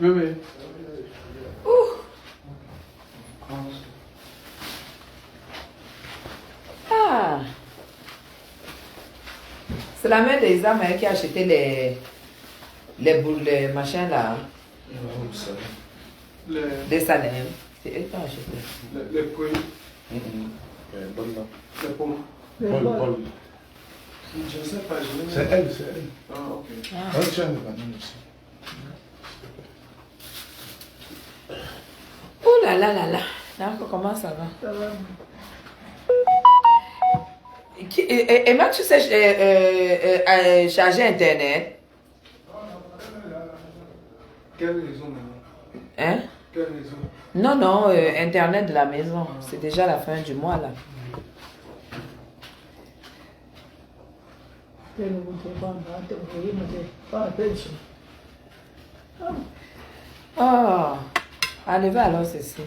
Oui, oui. Ah. C'est la mère d'Isa qui a acheté les boules, les machins là. Des Salem. C'est elle qui a acheté. Les fruits. Les pommes. Paul. Je ne sais pas. C'est elle. Ah, ok. Elle tient le banane aussi. Oh là là là là. D'accord, comment ça va? Ça va. Emma, tu sais charger Internet? Quelle raison maintenant? Hein? Quelle raison? Non, non, Internet de la maison. C'est déjà la fin du mois là. Oh, enlevez alors ceci.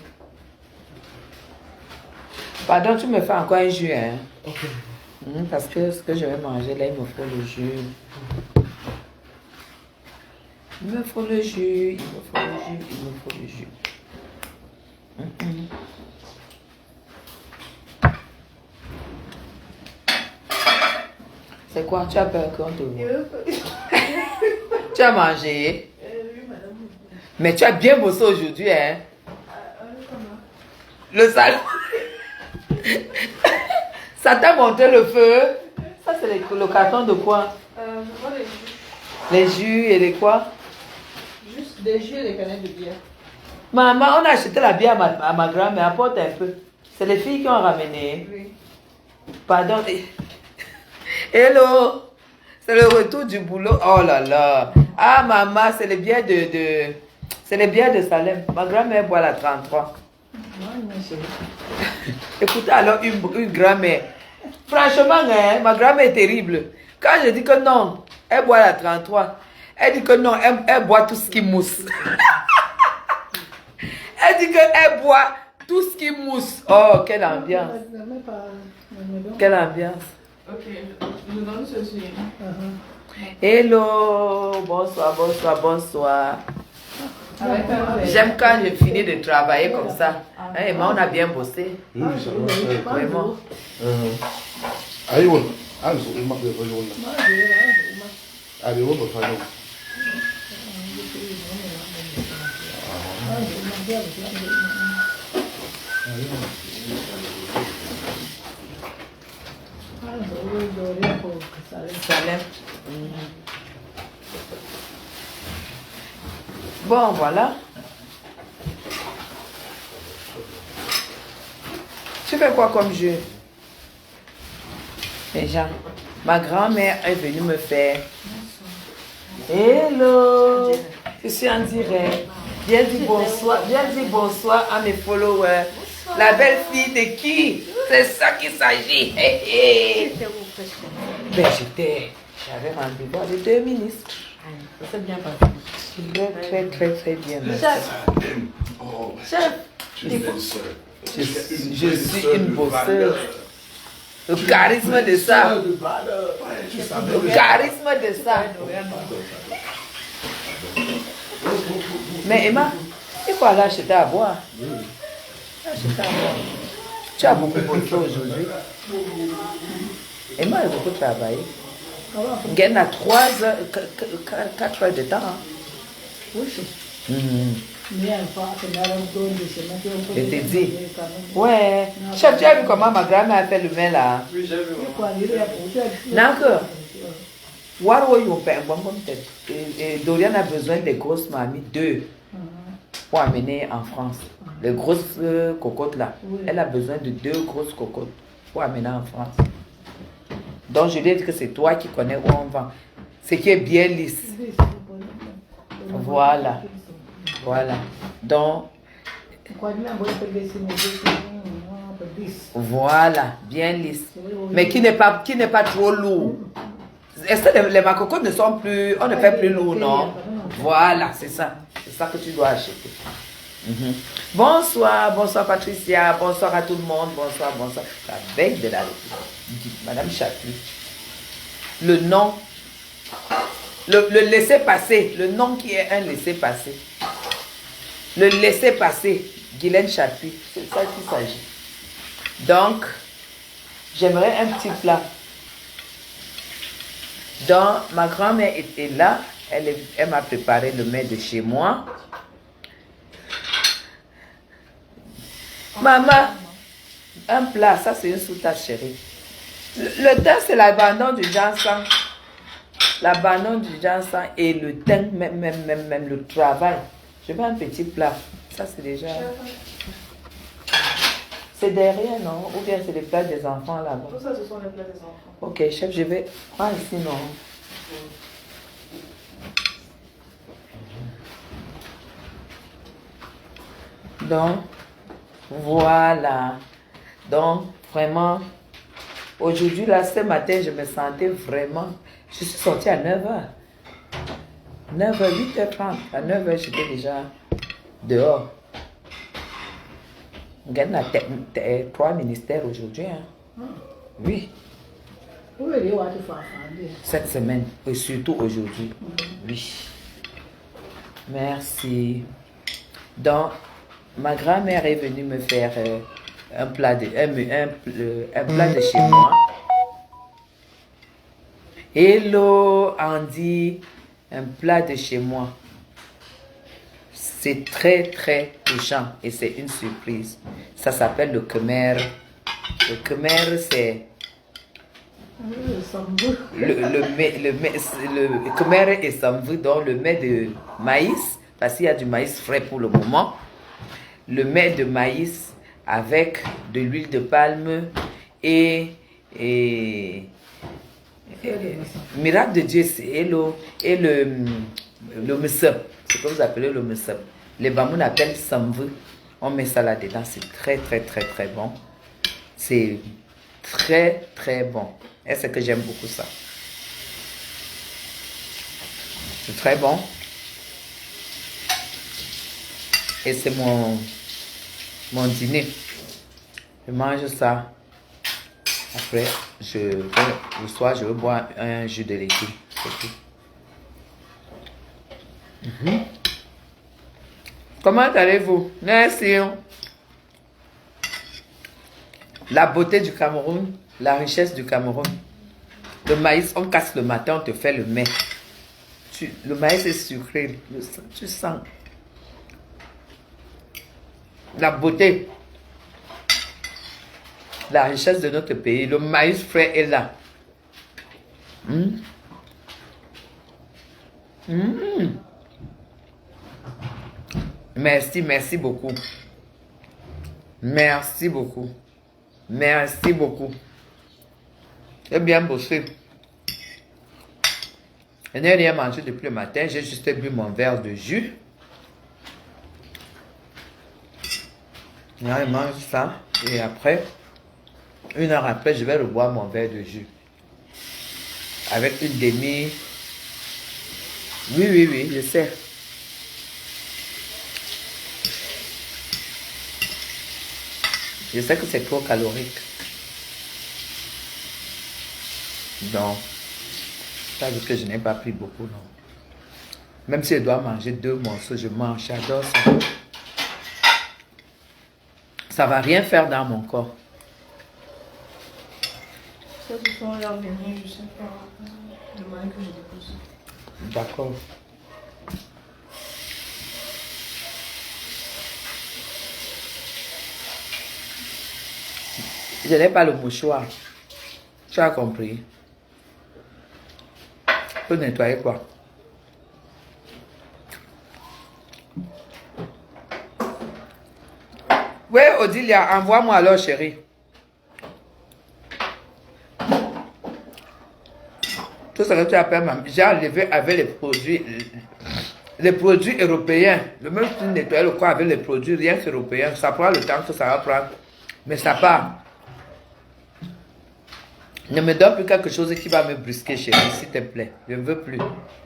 Pardon, tu me fais encore un jus, hein? Ok. Parce que ce que je vais manger, là, il me faut le jus. Il me faut le jus, il me faut le jus, il me faut le jus. C'est quoi? Tu as peur qu'on te voit? Tu as mangé? Oui, madame. Mais tu as bien bossé aujourd'hui, hein? Le salon. Ça t'a monté le feu? Ça, c'est le carton de quoi? Je vois les jus. Les jus et les quoi? Juste des jus et des canettes de bière. Maman, on a acheté la bière à ma grand-mère, apporte un peu. C'est les filles qui ont ramené. Oui. Pardon. Hello. C'est le retour du boulot. Oh là là. Ah maman, c'est les bières c'est les bières de Salem. Ma grand-mère boit la 33. Écoutez alors une grand-mère. Franchement, hein, ma grand-mère est terrible. Quand je dis que non, elle boit la 33. Elle dit que non, elle boit tout ce qui mousse. Elle dit qu'elle boit tout ce qui mousse. Oh, quelle ambiance. Quelle ambiance. Ok, je vous donne ceci. Hello, bonsoir, bonsoir, bonsoir. J'aime quand je finis de travailler comme ça. Hey, mais on a bien bossé. Oui, ça va. Vraiment. Allez, on. Allez, on m'a fait allez, on va faire. Salem. Bon, voilà. Tu fais quoi comme jeu? Déjà, ma grand-mère est venue me faire. Hello! Je suis en direct. Viens dire bonsoir à mes followers. La belle fille de qui? C'est ça qu'il s'agit. Ben, j'avais rendez-vous avec 2 ministres. Ça s'est bien passé. Très bien. Merci. Chef, Je suis une bosseuse. Le charisme de ça. Le charisme de ça. Mais Emma, il faut aller acheter à boire. Acheter à boire. Tu as beaucoup bossé aujourd'hui. Emma a beaucoup travaillé. Elle a 3 heures, 4 heures de temps. Hein. Je t'ai dit. Ouais. Chef, tu as vu comment ma grand-mère a fait le vin là? Oui, j'ai vu. D'accord. Et Dorian a besoin des grosses mamies, 2, pour amener en France. Les grosses cocottes là. Elle a besoin de 2 grosses cocottes pour amener en France. Donc je lui ai dit que c'est toi qui connais où on va. Ce qui est bien lisse. Voilà. Voilà. Donc, voilà, bien lisse. Mais qui n'est pas trop lourd. Est-ce que les macocottes ne sont plus, on ne fait plus lourd, non? Voilà, c'est ça. C'est ça que tu dois acheter. Bonsoir, bonsoir Patricia, bonsoir à tout le monde, bonsoir. La veille de la République, Madame Chaput. Le nom, le laisser-passer, le nom qui est un laisser-passer. Le laisser passer. Guylaine Chapuis. C'est ça qu'il s'agit. Donc, j'aimerais un petit plat. Donc, ma grand-mère était là. Elle m'a préparé le mets de chez moi. Maman, un plat, ça c'est une soutasse chérie. Le thym, c'est l'abandon du ginseng. L'abandon du ginseng et le thym, même le travail. Je veux un petit plat. Ça c'est déjà... C'est derrière, non? Ou bien c'est les plats des enfants là-bas? Tout ça, ce sont les plats des enfants. Ok, chef, je vais prendre ici, non? Donc, voilà. Donc, vraiment, aujourd'hui, là, ce matin, je me sentais vraiment... Je suis sortie à 9h. 9h, 8h30. À 9h, j'étais déjà dehors. On gagne 3 ministères aujourd'hui. Hein. Oui. Cette semaine, et surtout aujourd'hui. Oui. Merci. Donc, ma grand-mère est venue me faire un plat de chez moi. Hello, Andy. Un plat de chez moi. C'est très, très touchant et c'est une surprise. Ça s'appelle le Khmer. Le Khmer, c'est... Le Khmer et Samvu, donc le mets de maïs, parce qu'il y a du maïs frais pour le moment. Le mets de maïs avec de l'huile de palme et miracle de Dieu, et le mesep. C'est ce que vous appelez le mesep. Les Bamoun appellent samvu. On met ça là-dedans. C'est très, très, très, très bon. C'est très, très bon. Et c'est que j'aime beaucoup ça. C'est très bon. Et c'est mon dîner. Je mange ça. Après, le soir, je veux boire un jus de légumes. Comment allez-vous? Merci. La beauté du Cameroun, la richesse du Cameroun. Le maïs, on casse le matin, on te fait le mets. Le maïs est sucré. Tu sens. La beauté. La richesse de notre pays. Le maïs frais est là. Merci, merci beaucoup. Merci beaucoup. Merci beaucoup. J'ai bien bossé. Je n'ai rien mangé depuis le matin. J'ai juste bu mon verre de jus. Là, je mange ça. Et après, 1 heure après, je vais reboire mon verre de jus. Avec une demi. Oui, je sais. Je sais que c'est trop calorique. Donc, ça veut dire que je n'ai pas pris beaucoup, non. Même si je dois manger 2 morceaux, je mange, j'adore ça. Ça va rien faire dans mon corps. Ça, ce sont leurs vénins, je sais pas. Le moyen que je dépose. D'accord. Je n'ai pas le mouchoir. Tu as compris? Je peux nettoyer quoi? Oui, Odilia, envoie-moi alors, chérie. Tout ce que tu appelles, j'ai enlevé avec les produits européens. Le même si tu nettoies le corps avec les produits rien qu'européens, ça prend le temps que ça va prendre. Mais ça part. Ne me donne plus quelque chose qui va me brusquer, chérie, s'il te plaît. Je ne veux plus.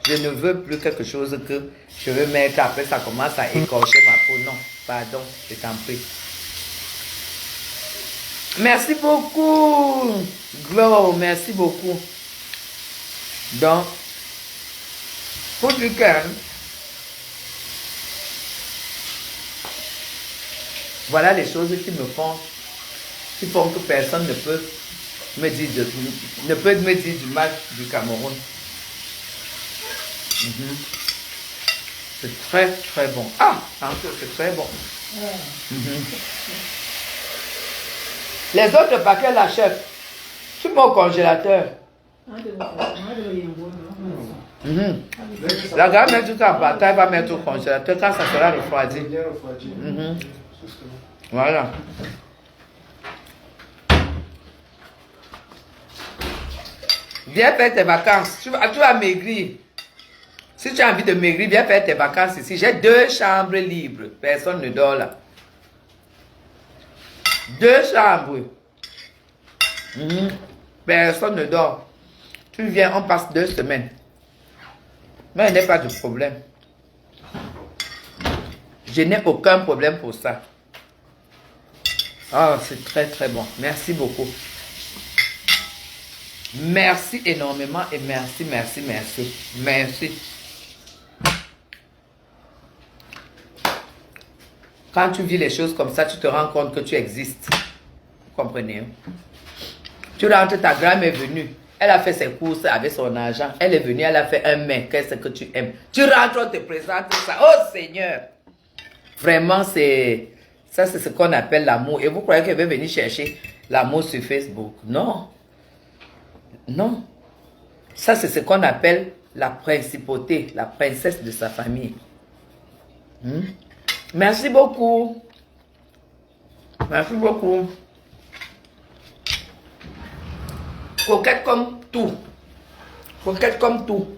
Je ne veux plus quelque chose que je veux mettre. Après, ça commence à écorcher ma peau. Non, pardon, je t'en prie. Merci beaucoup. Glow, merci beaucoup. Donc, pour du calme, Voilà les choses qui font que personne ne peut me dire du mal du Cameroun. Mhm. C'est très très bon. Ah, c'est très bon. Mhm. Les autres paquets, la chef, tu mets au congélateur. Mhm. La gamme met tout en bataille, va mettre au congélateur quand ça sera refroidi. Bien refroidi. Mhm. Justement. Voilà. Viens faire tes vacances. Tu vas maigrir. Si tu as envie de maigrir, viens faire tes vacances ici. J'ai 2 chambres libres. Personne ne dort là. 2 chambres. Mhm. Personne ne dort. Tu viens, on passe 2 semaines. Mais il n'y a pas de problème. Je n'ai aucun problème pour ça. Oh, c'est très très bon. Merci beaucoup. Merci énormément et merci, merci, merci. Merci. Quand tu vis les choses comme ça, tu te rends compte que tu existes. Vous comprenez? Tu rentres, ta grand-mère est venue. Elle a fait ses courses avec son argent. Elle est venue, elle a fait un mets. Qu'est-ce que tu aimes? Tu rentres, on te présente ça. Oh Seigneur! Vraiment, c'est ce qu'on appelle l'amour. Et vous croyez qu'elle veut venir chercher l'amour sur Facebook? Non. Non. Ça, c'est ce qu'on appelle la principauté, la princesse de sa famille. Merci beaucoup. Merci beaucoup. Coquette comme tout. Coquette comme tout.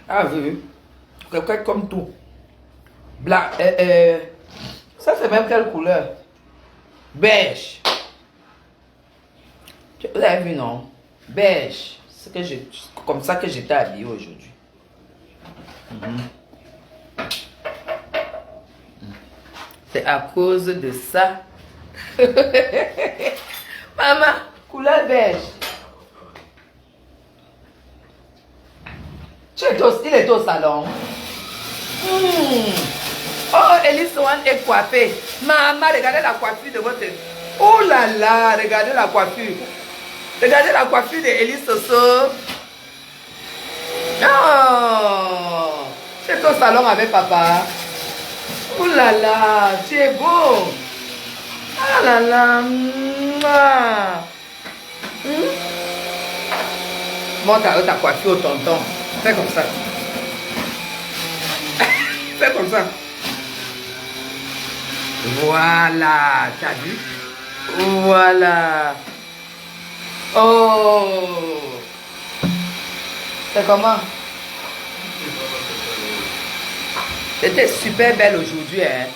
Ah oui. Coquette comme tout. Blanc. Ça, c'est même quelle couleur? Beige. Vous avez vu, non? Beige. C'est comme ça que j'étais habillée aujourd'hui. C'est à cause de ça. Maman, couleur beige. Il est au salon. Oh, Elise Swan est coiffée. Maman, regardez la coiffure de votre... Oh là là, regardez la coiffure. Regardez la coiffure de Elise Soso. Oh, tu es au salon avec papa. Oh là là, tu es beau. Ah là là. Monte avec ta coiffure au tonton. Fais comme ça. Fais comme ça. Voilà, t'as vu? Voilà. Oh. C'est comment? C'était super belle aujourd'hui, hein?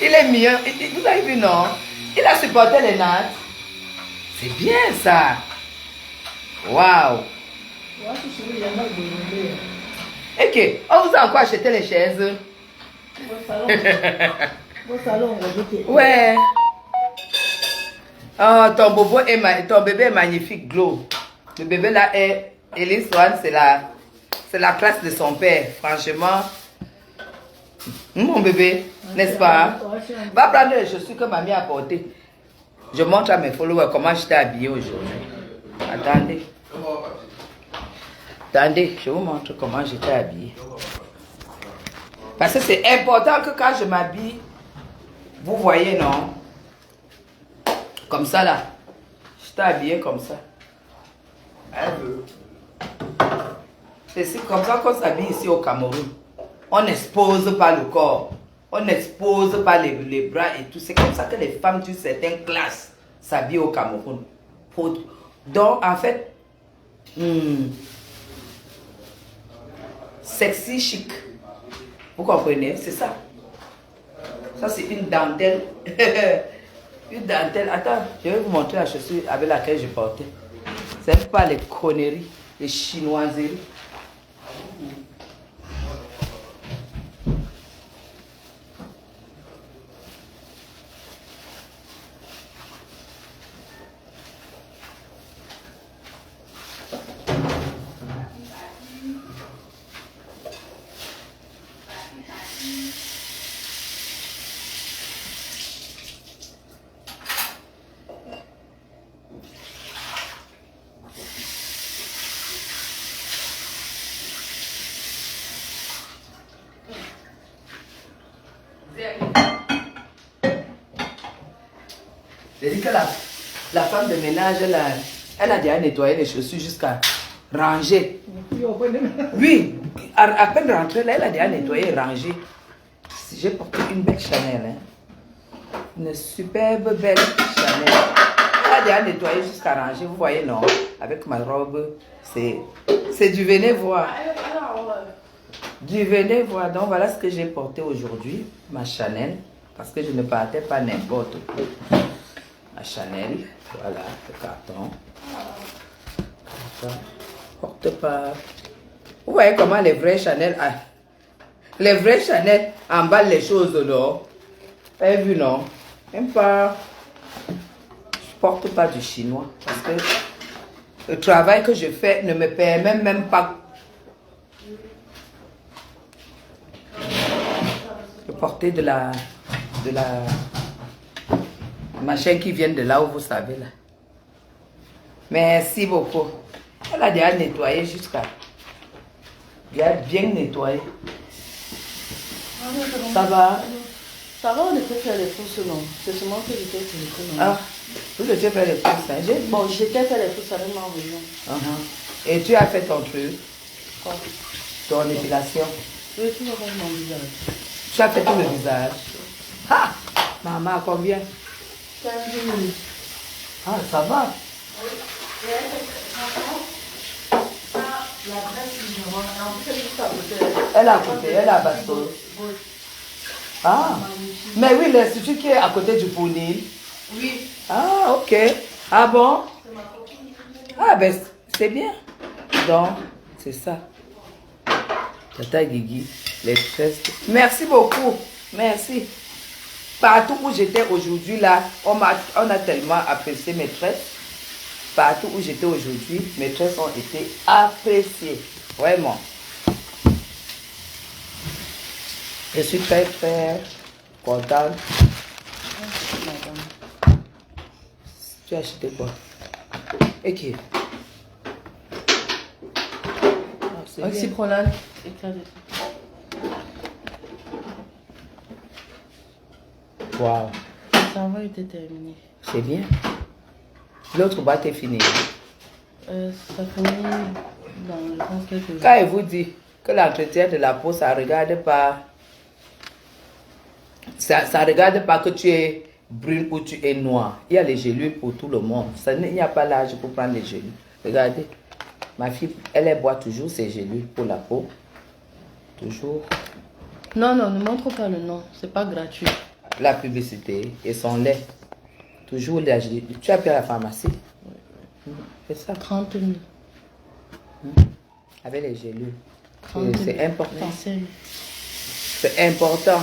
Il est mieux. Vous avez vu, non? Il a supporté les nattes. C'est bien ça. Waouh. Ok, on vous a encore acheté les chaises? Ouais. Oh, ton bébé est magnifique, Glo. Le bébé là est... Elise Swan, c'est la classe de son père. Franchement. Mon bébé, n'est-ce pas? Va prendre les chaussures que mamie a portées. Je montre à mes followers comment j'étais habillée aujourd'hui. Attendez. Attendez, je vous montre comment j'étais habillée. Parce que c'est important que quand je m'habille, vous voyez, non? Comme ça, là. J'étais habillée comme ça. C'est comme ça qu'on s'habille ici au Cameroun. On n'expose pas le corps. On n'expose pas les bras et tout. C'est comme ça que les femmes d'une certaine classe s'habillent au Cameroun. Donc, en fait, sexy chic. Vous comprenez? C'est ça. Ça, c'est une dentelle. Une dentelle. Attends, je vais vous montrer la chaussure avec laquelle je portais. C'est pas les conneries, les chinoiseries. la femme de ménage, elle a déjà nettoyé les chaussures jusqu'à ranger. Oui, à peine rentrée, là, elle a déjà nettoyé et rangé. J'ai porté une belle Chanel. Hein. Une superbe belle Chanel. Elle a déjà nettoyé jusqu'à ranger. Vous voyez, non? Avec ma robe, c'est du venez voir. Du venez voir. Donc, voilà ce que j'ai porté aujourd'hui. Ma Chanel. Parce que je ne partais pas n'importe où. Ma Chanel. Voilà, le carton. Porte pas. Vous voyez comment les vrais Chanel, les vrais Chanel emballent les choses, non? Vous avez vu, non? Même pas. Je porte pas du chinois parce que le travail que je fais ne me permet même pas de porter de la machin qui vient de là où vous savez là. Merci beaucoup. Elle a déjà nettoyé jusqu'à. Il a bien nettoyé. Ça va? Ça va, on était faire les courses, non? C'est seulement que j'étais sur les courses, non? Ah, vous étiez fait les courses, hein? Bon, j'étais faire les courses avec ma maison. Et tu as fait ton truc? Quoi? Ton épilation? Oui, tout va faire mon visage. Tu as fait tout le visage? Ah! Maman, combien? 15 minutes. Ah, ça va? Elle a coûté, elle a baston. Ah, mais oui, l'institut qui est à côté du Pounil. Oui. Ah, ok. Ah bon? Ah, ben, c'est bien. Donc, c'est ça. Tata Guigui, les tresses. Merci beaucoup. Merci. Partout où j'étais aujourd'hui, là, on a tellement apprécié mes tresses. Partout où j'étais aujourd'hui, mes tresses ont été appréciées. Vraiment. Je suis très, très contente. Tu as acheté quoi? Et qui? Oxyprolane. Waouh. Ça va été terminé. C'est bien. L'autre boîte est finie. Ça finit dans je pense quelques jours. Quand il vous dit que l'entretien de la peau, ça ne regarde pas. Ça ne regarde pas que tu es brune ou tu es noire. Il y a les gélules pour tout le monde. Il n'y a pas l'âge pour prendre les gélules. Regardez. Ma fille, elle boit toujours ses gélules pour la peau. Toujours. Non, non, ne montre pas le nom. C'est pas gratuit. La publicité et son lait. Toujours les gélules. Tu as pris à la pharmacie? C'est ça. 30 000. Avec les gélules. 30 000. C'est important. 25 000. C'est important.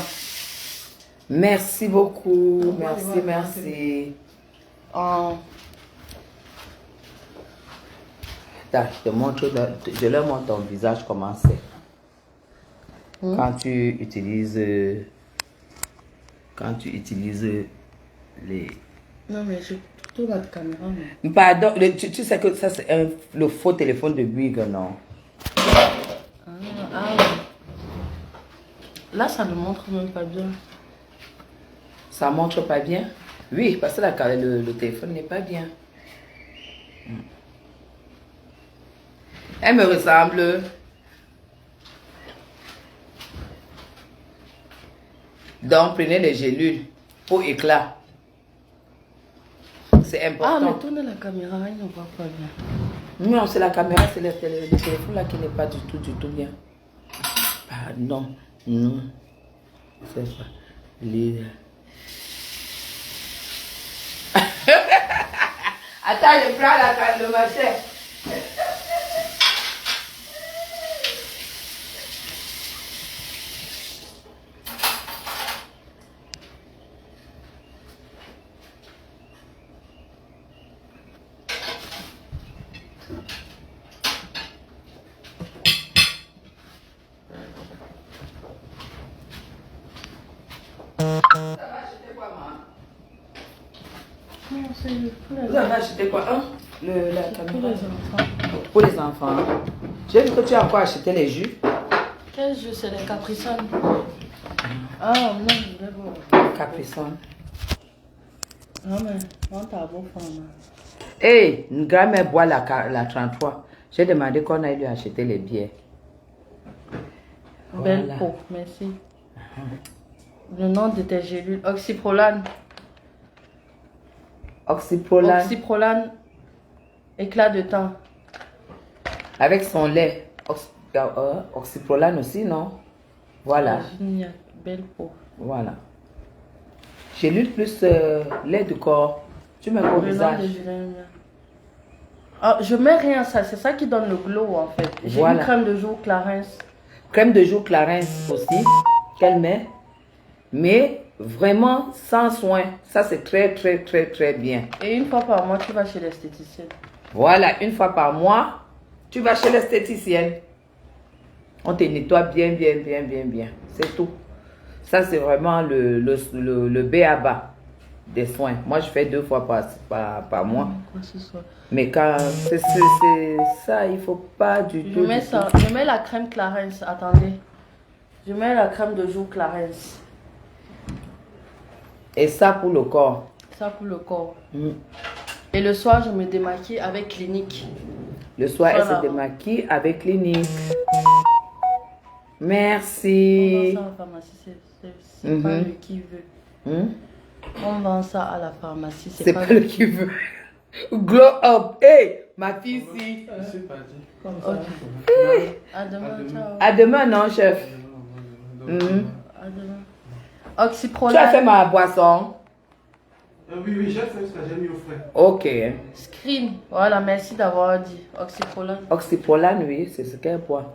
Merci beaucoup. Merci, merci. Je leur montre ton visage comment c'est. Quand tu utilises les... Non, mais je tourne la caméra. Mais... Pardon, tu sais que ça c'est le faux téléphone de Bouygues, non? Ah oui. Là, ça ne montre même pas bien. Ça montre pas bien? Oui, parce que le téléphone n'est pas bien. Elle me ressemble. Donc, prenez les gélules pour éclat. C'est important. Ah, mais tourne la caméra, il ne voit pas bien. Non, c'est la caméra, c'est le téléphone là qui n'est pas du tout bien. Ah, non, non. C'est pas. Attends, je prends le machin. Vous avez acheté quoi? La caméra. Pour les enfants. J'ai vu que tu as encore acheté les jus. Quel jus? C'est les Capri-Sun. Ah non, je voulais voir. Capri-Sun. Non, mais on t'a beau femme. Hey, une grand-mère boit la 33. J'ai demandé qu'on aille lui acheter les bières. Belle Voilà. peau, merci. Le nom de tes gélules. Oxyprolane. Oxyprolane. Oxyprolane. Éclat de temps. Avec son lait. Oxyprolane aussi, non? Voilà. Génial. Belle peau. Voilà. Gélule plus lait de corps. Tu mets au Le nom visage. de gélules. Ah, je mets rien, ça. C'est ça qui donne le glow en fait. J'ai Voilà. une crème de jour Clarins. Crème de jour Clarins aussi. Qu'elle met. Mais vraiment sans soin. Ça, c'est très, très, très, très bien. Et une fois par mois, tu vas chez l'esthéticienne. Voilà, une fois par mois, tu vas chez l'esthéticienne. On te nettoie bien, bien, bien, bien, bien. C'est tout. Ça, c'est vraiment le B.A.B.A. des soins. Moi, je fais 2 fois par mois. Quoi que ce soit. Mais quand c'est ça, il faut pas du Je tout. mets du ça. tout. Je mets la crème Clarins. Attendez. Je mets la crème de jour Clarins. Et ça pour le corps. Ça pour le corps. Mm. Et le soir, je me démaquille avec Clinique. Le soir, elle Voilà. se démaquille avec Clinique. On Merci. vend ça à la pharmacie. C'est Mhm. pas le qui veut. Hmm? On vend ça à la pharmacie. C'est pas le qui veut. Glow up. Hey, ma fille ici. C'est pas dit. Ok. À demain. Ciao. À demain, non, chef. Mhm. À demain. Tu as Oxyprolane. fait ma boisson? Oui, oui, j'ai fait ça, j'ai mis au frais. Ok. Screen. Voilà, merci d'avoir dit. Oxyprolane. Oxyprolane, oui, c'est ce qu'elle boit.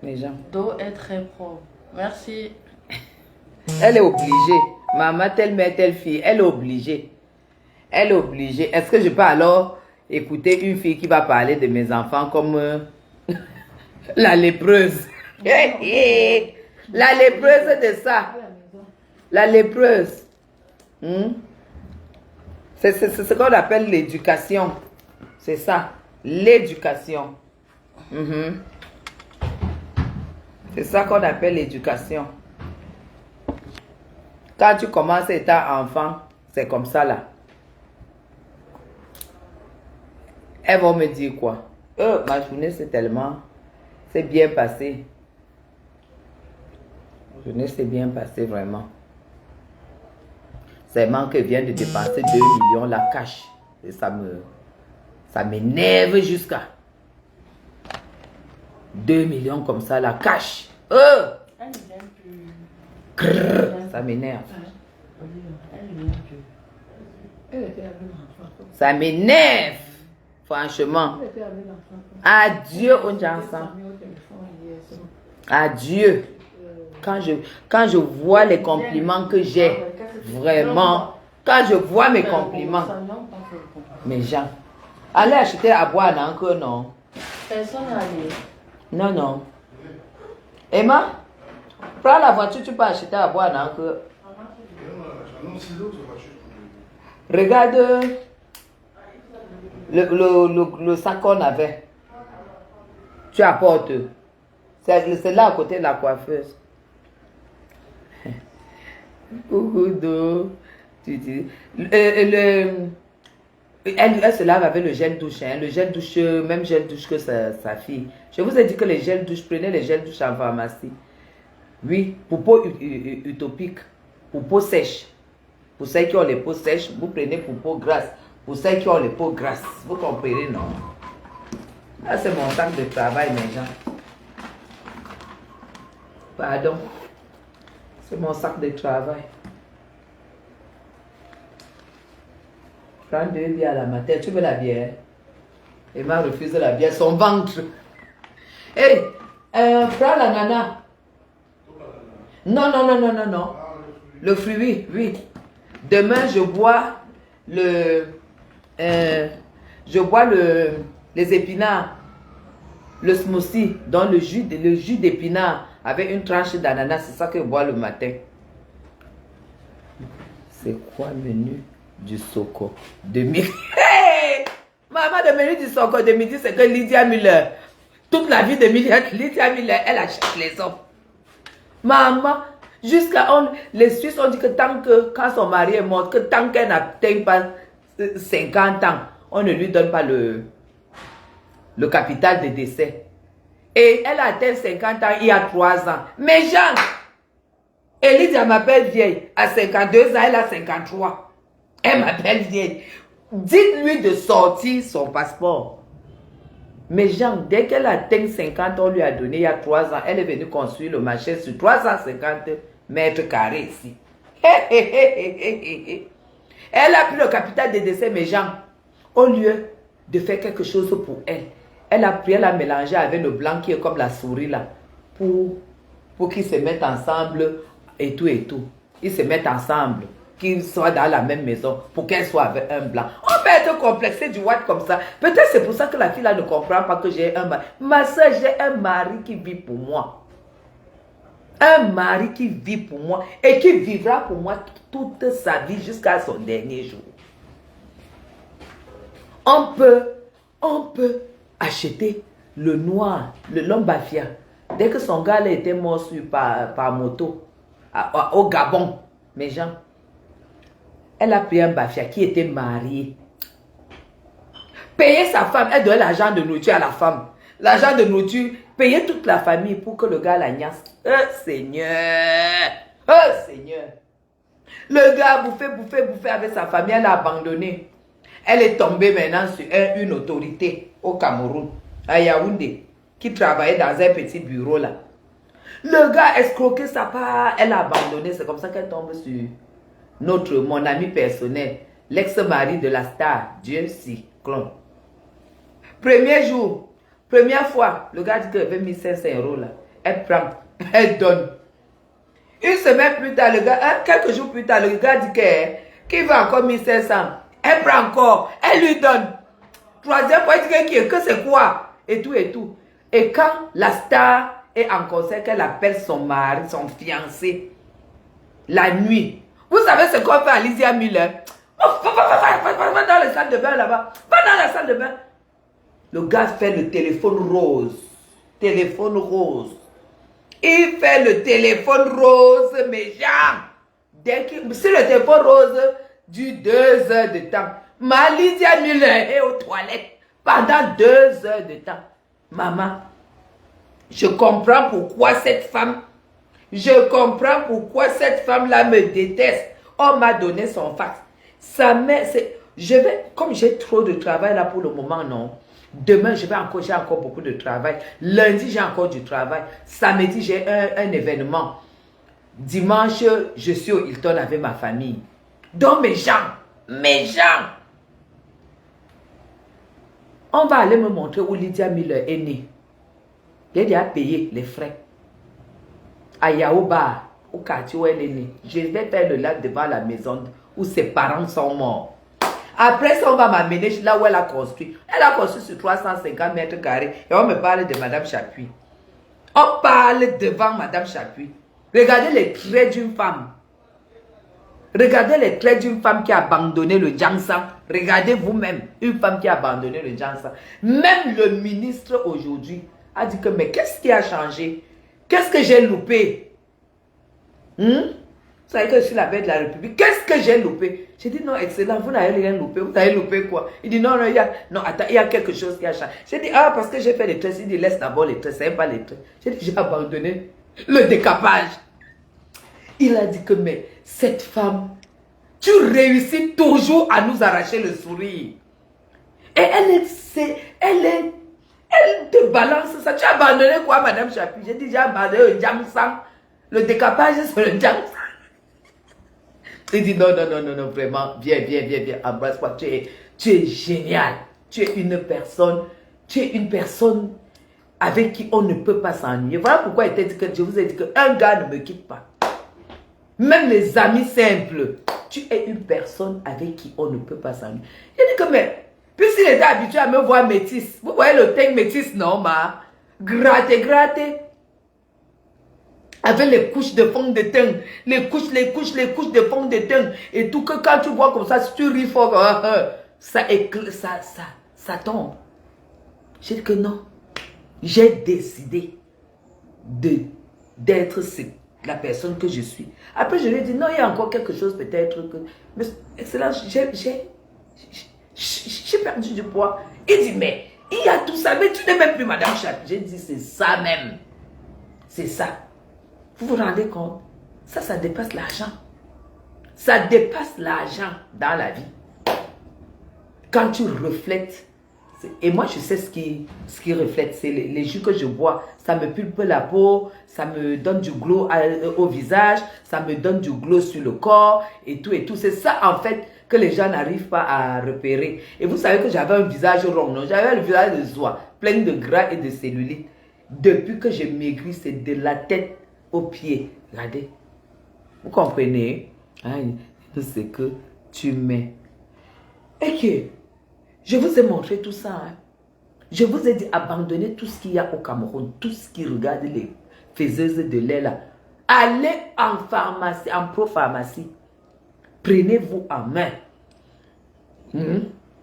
Les gens. D'eau est très propre. Merci. Elle est obligée. Maman, telle mère, telle fille, elle est obligée. Elle est obligée. Est-ce que je peux alors écouter une fille qui va parler de mes enfants comme la lépreuse? La lépreuse de ça. La lépreuse. Hmm? C'est ce qu'on appelle l'éducation. C'est ça. L'éducation. Mhm. C'est ça qu'on appelle l'éducation. Quand tu commences étant enfant, c'est comme ça là. Elles vont me dire quoi? Ma journée c'est bien passé. Ma journée s'est bien passée vraiment. Seulement que vient de dépenser 2 millions la cash. Et ça m'énerve jusqu'à 2 millions comme ça la cash. Elle ne vient plus. Ça m'énerve. Elle ne vient plus. Elle était avec l'enfant. Ça m'énerve. Franchement. Elle était avec l'enfant. Adieu, on dit ensemble. Adieu. Quand je vois les compliments que j'ai, vraiment, quand je vois mes compliments, mes gens, allez acheter à boire encore, non? Personne n'a allé. Non, non. Emma, prends la voiture, tu peux acheter à boire encore. Regarde le sac qu'on avait. Tu apportes. C'est là à côté de la coiffeuse. Coucou d'eau. Elle se lave avec le gel douche. Hein. Le gel douche, même gel douche que sa fille. Je vous ai dit que les gels douche, prenez les gels douche en pharmacie. Oui, pour peau utopique, pour peau sèche. Pour celles qui ont les peaux sèches, vous prenez pour peau grasse. Pour celles qui ont les peaux grasses, vous comprenez, non? Là, c'est mon sac de travail, mes gens. Pardon. C'est mon sac de travail. Prends 2 bières à la matin. Tu veux la bière? Emma refuse la bière. Son ventre. Hé, prends la nana. Non, non, non, non, non, non. Le fruit, oui, oui. Demain, je bois les épinards. Le smoothie, dans le jus d'épinard avec une tranche d'ananas. C'est ça que je bois le matin. C'est quoi le menu du Soko de midi? Hey! Maman, le menu du Soko de midi, c'est que Lydia Miller, toute la vie de Lydia Miller, elle achète les hommes. Maman, Les Suisses ont dit que quand son mari est mort, que tant qu'elle n'atteint pas 50 ans, on ne lui donne pas le capital de décès. Et elle a atteint 50 ans il y a 3 ans. Mais Jean, Elydia m'appelle vieille. À 52 ans, elle a 53. Elle m'appelle vieille. Dites-lui de sortir son passeport. Mais Jean, dès qu'elle a atteint 50 ans, on lui a donné il y a 3 ans. Elle est venue construire le marché sur 350 mètres carrés ici. Elle a pris le capital de décès, mais Jean, au lieu de faire quelque chose pour elle, elle a pris, elle a mélangé avec le blanc qui est comme la souris là, pour qu'ils se mettent ensemble et tout et tout. Ils se mettent ensemble, qu'ils soient dans la même maison pour qu'elle soit avec un blanc. On peut être complexé du what comme ça. Peut-être c'est pour ça que la fille là ne comprend pas que j'ai un mari. Ma soeur, j'ai un mari qui vit pour moi. Un mari qui vit pour moi et qui vivra pour moi toute sa vie jusqu'à son dernier jour. On peut acheter le noir, le lombafia. Dès que son gars là était mort par moto au Gabon, mes gens, elle a pris un bafia qui était marié. Payer sa femme, elle donnait l'argent de nourriture à la femme. L'argent de nourriture, payer toute la famille pour que le gars la gnasse. Seigneur! Seigneur! Le gars a bouffé avec sa famille, elle a abandonné. Elle est tombée maintenant sur une autorité au Cameroun, à Yaoundé, qui travaillait dans un petit bureau là. Le gars a escroqué sa part, elle a abandonné. C'est comme ça qu'elle tombe sur mon ami personnel, l'ex-mari de la star, Dieu Cyclone. Premier jour, première fois, le gars dit qu'elle veut 1500 € là. Elle prend, elle donne. Une semaine plus tard, le gars, quelques jours plus tard, le gars dit qu'il veut encore 1500. Elle prend encore, elle lui donne. Troisième fois, il dit que c'est quoi? Et tout et tout. Et quand la star est en concert, qu'elle appelle son mari, son fiancé, la nuit. Vous savez ce qu'on fait à Lysia Miller? Va dans la salle de bain là-bas. Va dans la salle de bain. Le gars fait le téléphone rose. Téléphone rose. Il fait le téléphone rose, mes gens. Sur le téléphone rose, du 2 heures de temps. Ma Lydia Miller est aux toilettes pendant 2 heures de temps. Maman, je comprends pourquoi cette femme, là me déteste. On m'a donné son fax. Sa mère, comme j'ai trop de travail là pour le moment, non. Demain, j'ai encore beaucoup de travail. Lundi, j'ai encore du travail. Samedi, j'ai un événement. Dimanche, je suis au Hilton avec ma famille. Donc, mes gens, on va aller me montrer où Lydia Miller est née. J'ai déjà payé les frais. À Yaoba, au quartier où elle est née. Je vais faire le lac devant la maison où ses parents sont morts. Après ça, on va m'amener là où elle a construit. Elle a construit sur 350 mètres carrés. Et on me parle de Madame Chapuis. On parle devant Madame Chapuis. Regardez les traits d'une femme. Regardez les traits d'une femme qui a abandonné le Djangsan. Regardez vous-même, une femme qui a abandonné le Djangsan. Même le ministre aujourd'hui a dit que, mais qu'est-ce qui a changé? Qu'est-ce que j'ai loupé? Vous savez que je suis la bête de la République. Qu'est-ce que j'ai loupé? J'ai dit non, excellent, vous n'avez rien loupé. Vous avez loupé quoi? Il dit non, attends, il y a quelque chose qui a changé. J'ai dit, parce que j'ai fait les traits. Il dit, laisse d'abord les traits, c'est pas les traits. J'ai dit, j'ai abandonné le décapage. Il a dit que, mais cette femme, tu réussis toujours à nous arracher le sourire. Et elle te balance ça. Tu as abandonné quoi, Madame Chapuis? J'ai dit, j'ai abandonné le Djangsan. Le décapage, c'est le Djangsan. Il dit, non, vraiment, viens, embrasse-moi. Tu es génial. Tu es une personne avec qui on ne peut pas s'ennuyer. Voilà pourquoi je vous ai dit qu'un gars ne me quitte pas. Même les amis simples, tu es une personne avec qui on ne peut pas s'ennuyer. Il dit que, mais, puisqu'il était habitué à me voir métisse, vous voyez le teint métisse, non, ma, gratter. Avec les couches de fond de teint, les couches de fond de teint, et tout que quand tu vois comme ça, si tu ris fort, ça tombe. J'ai dit que non, j'ai décidé d'être la personne que je suis. Après, je lui ai dit, non, il y a encore quelque chose peut-être que... Mais, Excellence, j'ai perdu du poids. Il dit, mais il y a tout ça, mais tu n'es même plus Madame Chat. J'ai dit, c'est ça même. C'est ça. Vous vous rendez compte? Ça dépasse l'argent. Ça dépasse l'argent dans la vie. Quand tu reflètes, et moi je sais ce qui reflète, c'est les jus que je bois, ça me pulpe la peau, ça me donne du glow au visage, ça me donne du glow sur le corps et tout. C'est ça en fait que les gens n'arrivent pas à repérer. Et vous savez que j'avais un visage rond, non? J'avais le visage de soie, plein de gras et de cellulite. Depuis que j'ai maigri, c'est de la tête aux pieds. Regardez. Vous comprenez? Hein? C'est que tu mets. Et que je vous ai montré tout ça. Hein? Je vous ai dit abandonnez tout ce qu'il y a au Cameroun, tout ce qui regarde les faiseuses de lait là. Allez en pharmacie, en pro-pharmacie. Prenez-vous en main.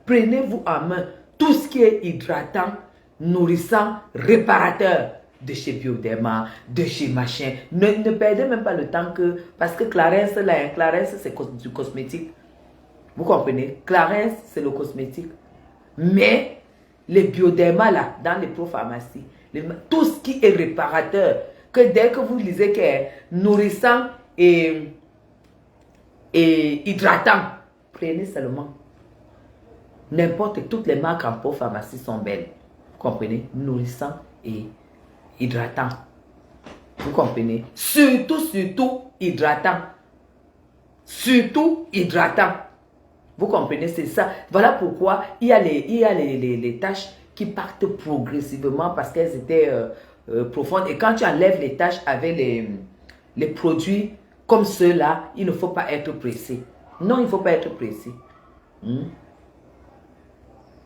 Prenez-vous en main tout ce qui est hydratant, nourrissant, réparateur de chez Bioderma, de chez machin. Ne perdez même pas le temps que... Parce que Clarence, là, hein, Clarence, c'est du cosmétique. Vous comprenez? Clarence, c'est le cosmétique. Mais les Bioderma, là, dans les pro-pharmacies, tout ce qui est réparateur, que dès que vous lisez que est nourrissant et hydratant, prenez seulement. N'importe, toutes les marques en pro-pharmacie sont belles. Vous comprenez? Nourrissant et hydratant. Vous comprenez? Surtout hydratant. Surtout hydratant. Vous comprenez? C'est ça. Voilà pourquoi il y a les taches qui partent progressivement parce qu'elles étaient profondes. Et quand tu enlèves les taches avec les produits comme ceux-là, il ne faut pas être pressé. Non, il ne faut pas être pressé.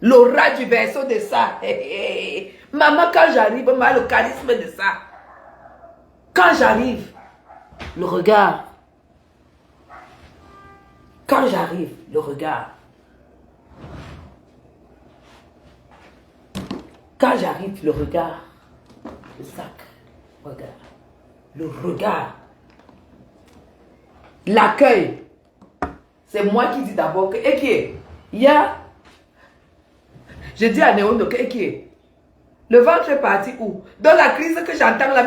L'aura du berceau de ça. Maman, quand j'arrive, maman, le charisme de ça. Quand j'arrive, le regard. Quand j'arrive, le regard. Quand j'arrive, le regard. Le sac. Regarde. Le regard. L'accueil. C'est moi qui dis d'abord que, il y a... Je dis à Néon, le ventre est parti où? Dans la crise que j'entends là,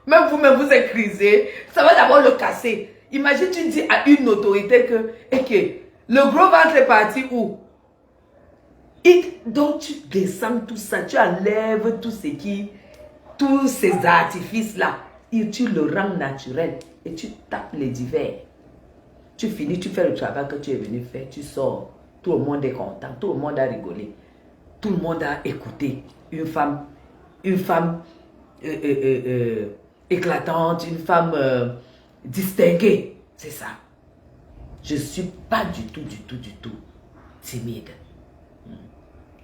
même vous-même vous êtes crisé, ça va d'abord le casser. Imagine, tu dis à une autorité que, le gros ventre est parti où? Donc tu descends tout ça, tu enlèves tous ces artifices-là, et tu le rends naturel, et tu tapes les divers. Tu finis, tu fais le travail que tu es venu faire, tu sors, tout le monde est content, tout le monde a rigolé. Tout le monde a écouté. Une femme éclatante, une femme distinguée. C'est ça. Je ne suis pas du tout timide.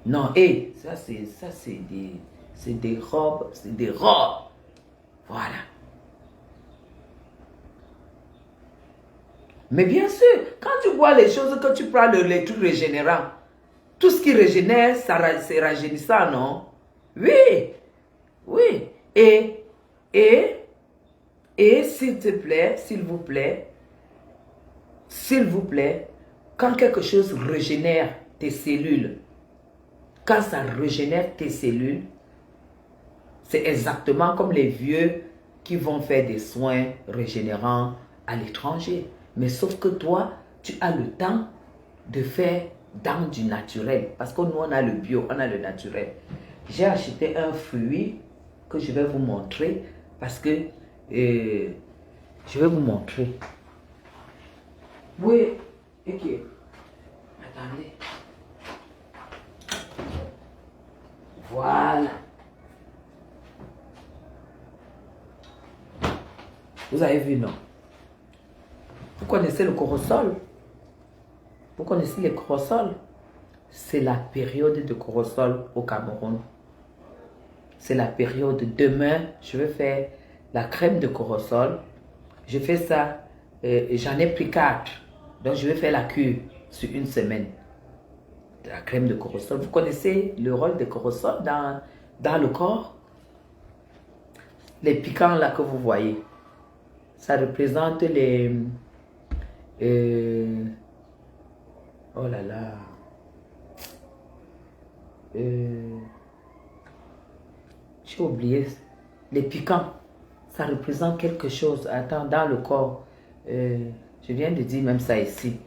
Non, ça c'est des robes, c'est des robes. Voilà. Mais bien sûr, quand tu vois les choses, que tu prends les trucs régénérants, tout ce qui régénère, c'est rajeunissant, non? Oui. Oui. Et s'il te plaît, s'il vous plaît, quand quelque chose régénère tes cellules, quand ça régénère tes cellules, c'est exactement comme les vieux qui vont faire des soins régénérants à l'étranger. Mais sauf que toi, tu as le temps de faire dans du naturel. Parce que nous, on a le bio, on a le naturel. J'ai acheté un fruit que je vais vous montrer parce que je vais vous montrer. Oui, attendez. Voilà. Vous avez vu, non? Vous connaissez le corosol? Vous connaissez les corosols? C'est la période de corosol au Cameroun. C'est la période. Demain, je vais faire la crème de corosol. Je fais ça. J'en ai pris 4. Donc, je vais faire la cure sur une semaine. De la crème de corosol. Vous connaissez le rôle de corosol dans le corps? Les piquants là que vous voyez. ça représente les... oh là là. J'ai oublié. Les piquants, ça représente quelque chose. Attends, dans le corps. Je viens de dire même ça ici.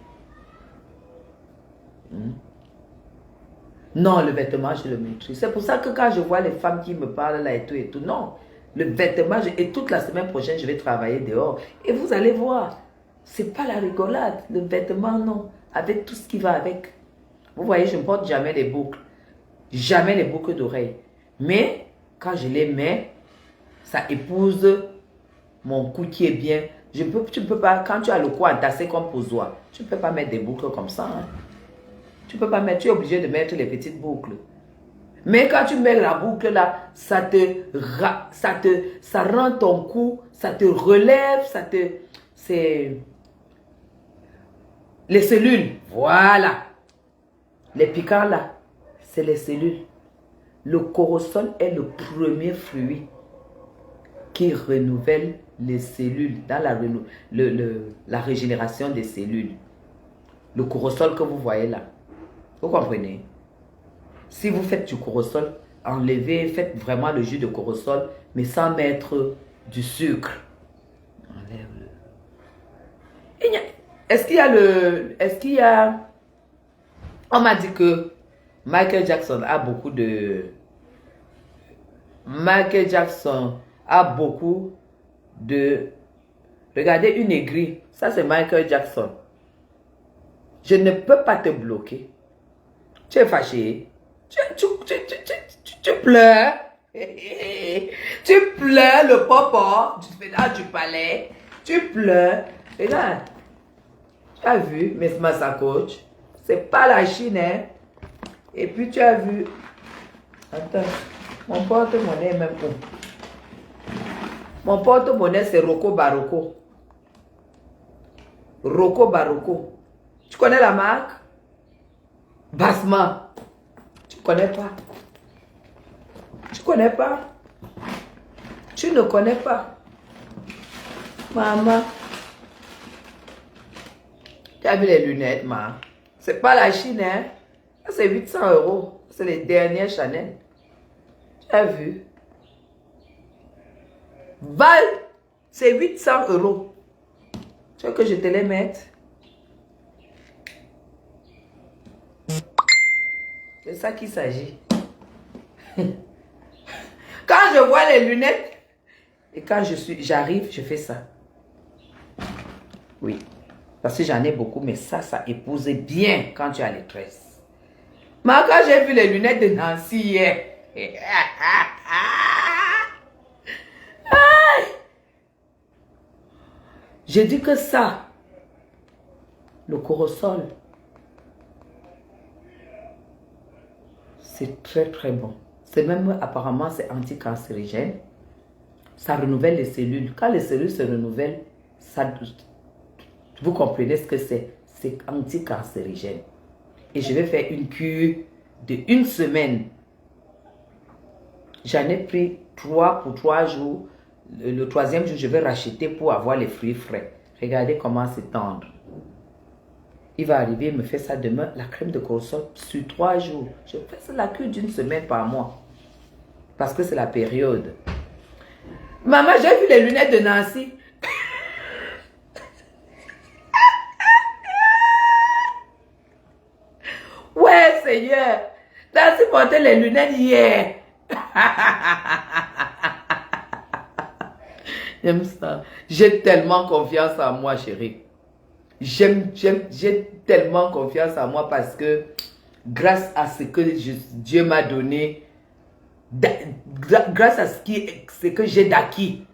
Non, le vêtement, je le maîtrise. C'est pour ça que quand je vois les femmes qui me parlent là et tout, non. Le vêtement, et toute la semaine prochaine, je vais travailler dehors. Et vous allez voir, c'est pas la rigolade. Le vêtement, non. Avec tout ce qui va avec. Vous voyez, je ne porte jamais les boucles. Jamais les boucles d'oreilles. Mais, quand je les mets, ça épouse mon cou qui est bien. Tu ne peux pas, quand tu as le cou entassé comme posoir, tu ne peux pas mettre des boucles comme ça. Hein. Tu peux pas mettre, tu es obligé de mettre les petites boucles. Mais quand tu mets la boucle là, ça rend ton cou, ça te relève, c'est les cellules. Voilà. Les piquants là, c'est les cellules. Le corosol est le premier fruit qui renouvelle les cellules dans la régénération des cellules. Le corosol que vous voyez là. Vous comprenez? Si vous faites du corosol, enlevez, faites vraiment le jus de corosol, mais sans mettre du sucre. Enlève-le. Est-ce qu'il y a... On m'a dit que Michael Jackson a beaucoup de... Regardez une aigrie. Ça, c'est Michael Jackson. Je ne peux pas te bloquer. Tu es fâché. Tu pleures. Tu pleures le papa du palais. Tu pleures. Regarde. Tu as vu, Miss Massacoach. C'est pas la Chine, hein. Et puis tu as vu. Attends. Mon porte-monnaie est même où? Mon porte-monnaie, c'est Rocco Barocco. Rocco Barocco. Tu connais la marque? Basma. Tu connais pas? Tu connais pas? Tu ne connais pas? Maman. Tu as vu les lunettes, maman? C'est pas la Chine, hein? C'est 800 €. C'est les dernières Chanel. Tu as vu? Val, c'est 800 €. Tu veux que je te les mette? C'est ça qu'il s'agit. Quand je vois les lunettes, et quand j'arrive, je fais ça. Oui. Parce que j'en ai beaucoup, mais ça épouse bien quand tu as les tresses. Mais quand j'ai vu les lunettes de Nancy hier, j'ai dit que ça, le corosol, c'est très très bon. C'est même apparemment c'est anticancérigène. Ça renouvelle les cellules. Quand les cellules se renouvellent, vous comprenez ce que c'est. C'est anticancérigène. Et je vais faire une cure de 1 semaine. J'en ai pris 3 pour 3 jours. Le 3e jour, je vais racheter pour avoir les fruits frais. Regardez comment c'est tendre. Il va arriver, il me fait ça demain, la crème de corosol sur 3 jours. Je fais la cure d'1 semaine par mois. Parce que c'est la période. Maman, j'ai vu les lunettes de Nancy. Ouais, Seigneur. Nancy portait les lunettes hier. J'aime ça. J'ai tellement confiance en moi, chérie. J'ai tellement confiance en moi parce que grâce à ce que Dieu m'a donné, grâce à ce que j'ai d'acquis,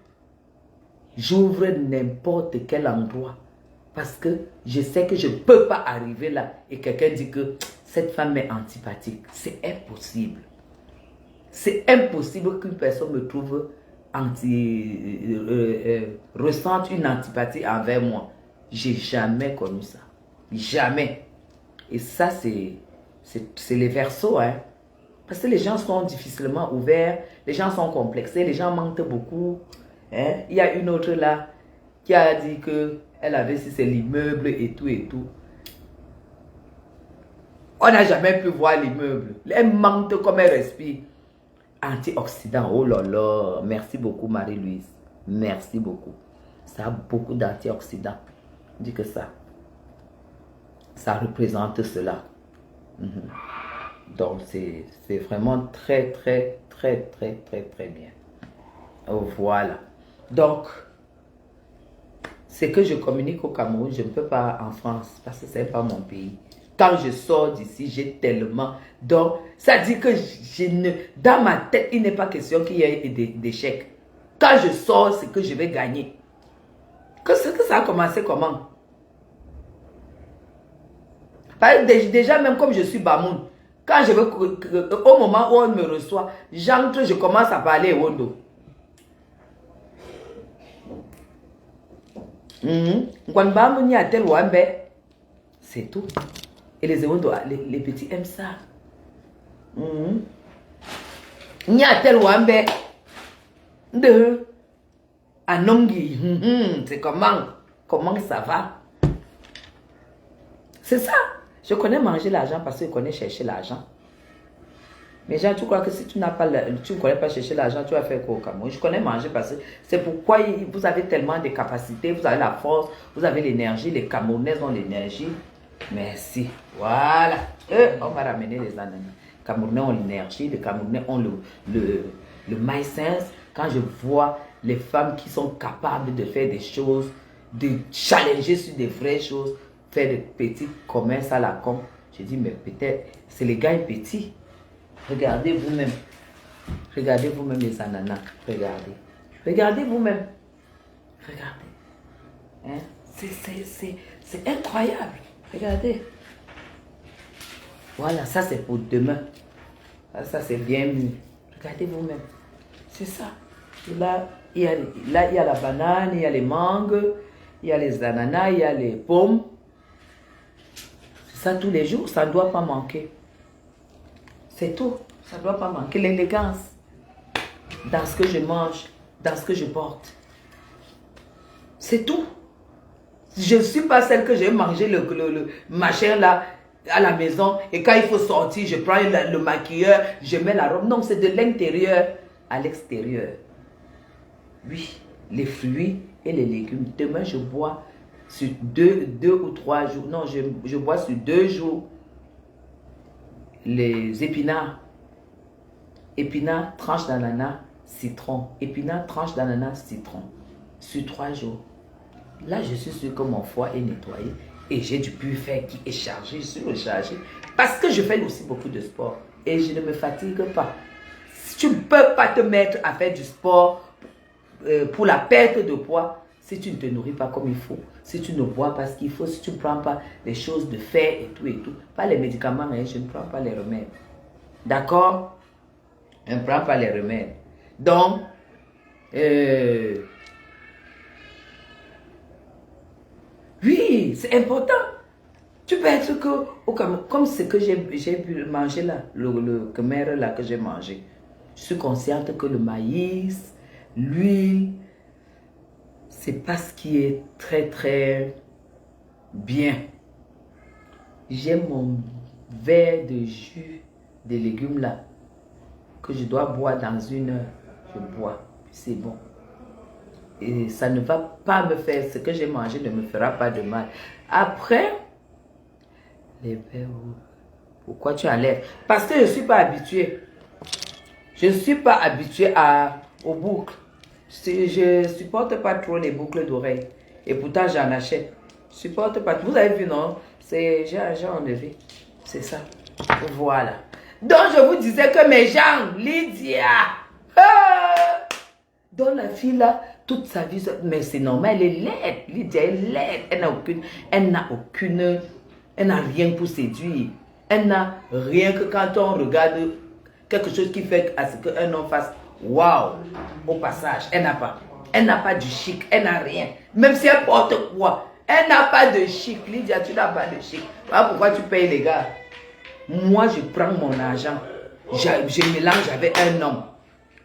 j'ouvre n'importe quel endroit parce que je sais que je ne peux pas arriver là et quelqu'un dit que cette femme est antipathique. C'est impossible. C'est impossible qu'une personne me trouve ressente une antipathie envers moi. J'ai jamais connu ça. Jamais. Et ça, c'est les Verseaux, hein. Parce que les gens sont difficilement ouverts, les gens sont complexés, les gens mentent beaucoup. Hein? Il y a une autre là, qui a dit qu'elle avait si c'est l'immeuble et tout et tout. On n'a jamais pu voir l'immeuble. Elle mente comme elle respire. Antioxydants, oh là là. Merci beaucoup Marie-Louise. Merci beaucoup. Ça a beaucoup d'antioxydants. Dis que ça. Ça représente cela. Donc c'est vraiment très bien. Oh, voilà. Donc, c'est que je communique au Cameroun, je ne peux pas en France parce que ce n'est pas mon pays. Quand je sors d'ici, j'ai tellement... Donc, ça dit que dans ma tête, il n'est pas question qu'il y ait d'échecs. Quand je sors, c'est que je vais gagner. Que ça a commencé comment? Déjà, même comme je suis Bamoun, quand je veux, au moment où on me reçoit, j'entre, je commence à parler Wondo. C'est tout. Et les Ewondo, les petits aiment ça. De Anongi. C'est comment ça va? C'est ça. Je connais manger l'argent parce que je connais chercher l'argent. Mais gens, tu crois que si tu n'as pas, tu ne connais pas chercher l'argent, tu vas faire quoi au Cameroun? Je connais manger parce que c'est pourquoi vous avez tellement de capacités, vous avez la force, vous avez l'énergie, les Camerounais ont l'énergie. Merci. Voilà. On va ramener les ananas. Les Camerounais ont l'énergie, les Camerounais ont le maïsens. Quand je vois les femmes qui sont capables de faire des choses, de challenger sur des vraies choses, faire des petits commerces à la con, je dis, mais peut-être, c'est les gars petits. Regardez vous-même. Regardez vous-même les ananas. Regardez. Regardez vous-même. Regardez. Hein? C'est incroyable. Regardez. Voilà, ça c'est pour demain. Ça c'est bien mis. Regardez vous-même. C'est ça. Là, il y a la banane, il y a les mangues, il y a les ananas, il y a les pommes. C'est ça tous les jours, ça ne doit pas manquer. C'est tout. Ça ne doit pas manquer. L'élégance dans ce que je mange, dans ce que je porte. C'est tout. Je ne suis pas celle que j'ai mangé le machin là à la maison et quand il faut sortir, je prends le maquilleur, je mets la robe. Non, c'est de l'intérieur à l'extérieur. Oui, les fruits et les légumes. Demain, je bois sur deux ou 3 jours. Non, je bois sur 2 jours les épinards. Épinards, tranche d'ananas, citron. Épinards, tranche d'ananas, citron. Sur 3 jours. Là, je suis sûr que mon foie est nettoyé et j'ai du pur-fer qui est chargé, je suis rechargé. Parce que je fais aussi beaucoup de sport et je ne me fatigue pas. Tu ne peux pas te mettre à faire du sport pour la perte de poids si tu ne te nourris pas comme il faut, si tu ne bois pas ce qu'il faut, si tu ne prends pas les choses de fer et tout et tout. Pas les médicaments, hein, je ne prends pas les remèdes. D'accord? Je ne prends pas les remèdes. Donc, oui, c'est important. Tu peux être comme ce que j'ai pu manger là, le khmer là que j'ai mangé. Je suis consciente que le maïs, l'huile, c'est pas ce qui est très bien. J'ai mon verre de jus de légumes là que je dois boire dans 1 heure. Je bois, c'est bon. Et ça ne va pas me faire, ce que j'ai mangé ne me fera pas de mal. Après, les verres, pourquoi tu enlèves? Parce que je ne suis pas habituée. Je ne suis pas habituée aux boucles. Je ne supporte pas trop les boucles d'oreilles. Et pourtant, j'en achète. Je ne supporte pas. Vous avez vu, non? J'ai enlevé. C'est ça. Voilà. Donc, je vous disais que mes gens, Lydia, dont la fille là, toute sa vie, mais c'est normal, elle est laide. Lydia est laide. Elle n'a rien pour séduire. Elle n'a rien que quand on regarde quelque chose qui fait à ce qu'un homme fasse waouh au passage. Elle n'a pas. Elle n'a pas du chic. Elle n'a rien. Même si elle porte quoi. Elle n'a pas de chic. Lydia, tu n'as pas de chic. Voilà pourquoi tu payes les gars. Moi, je prends mon argent. Je mélange avec un homme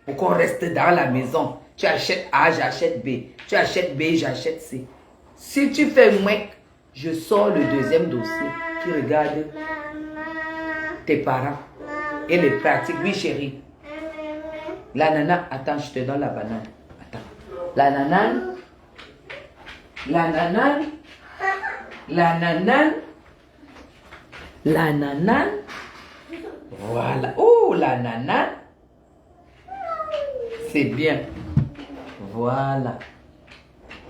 pour qu'on reste dans la maison. Tu achètes A, j'achète B. Tu achètes B, j'achète C. Si tu fais mouek, je sors le deuxième dossier qui regarde tes parents et les pratiques. Oui, chérie. La nana, attends, je te donne la banane. Attends. La nanane. La nanane. La nanane. La nanane. Voilà. Oh, la nanane. C'est bien. Voilà.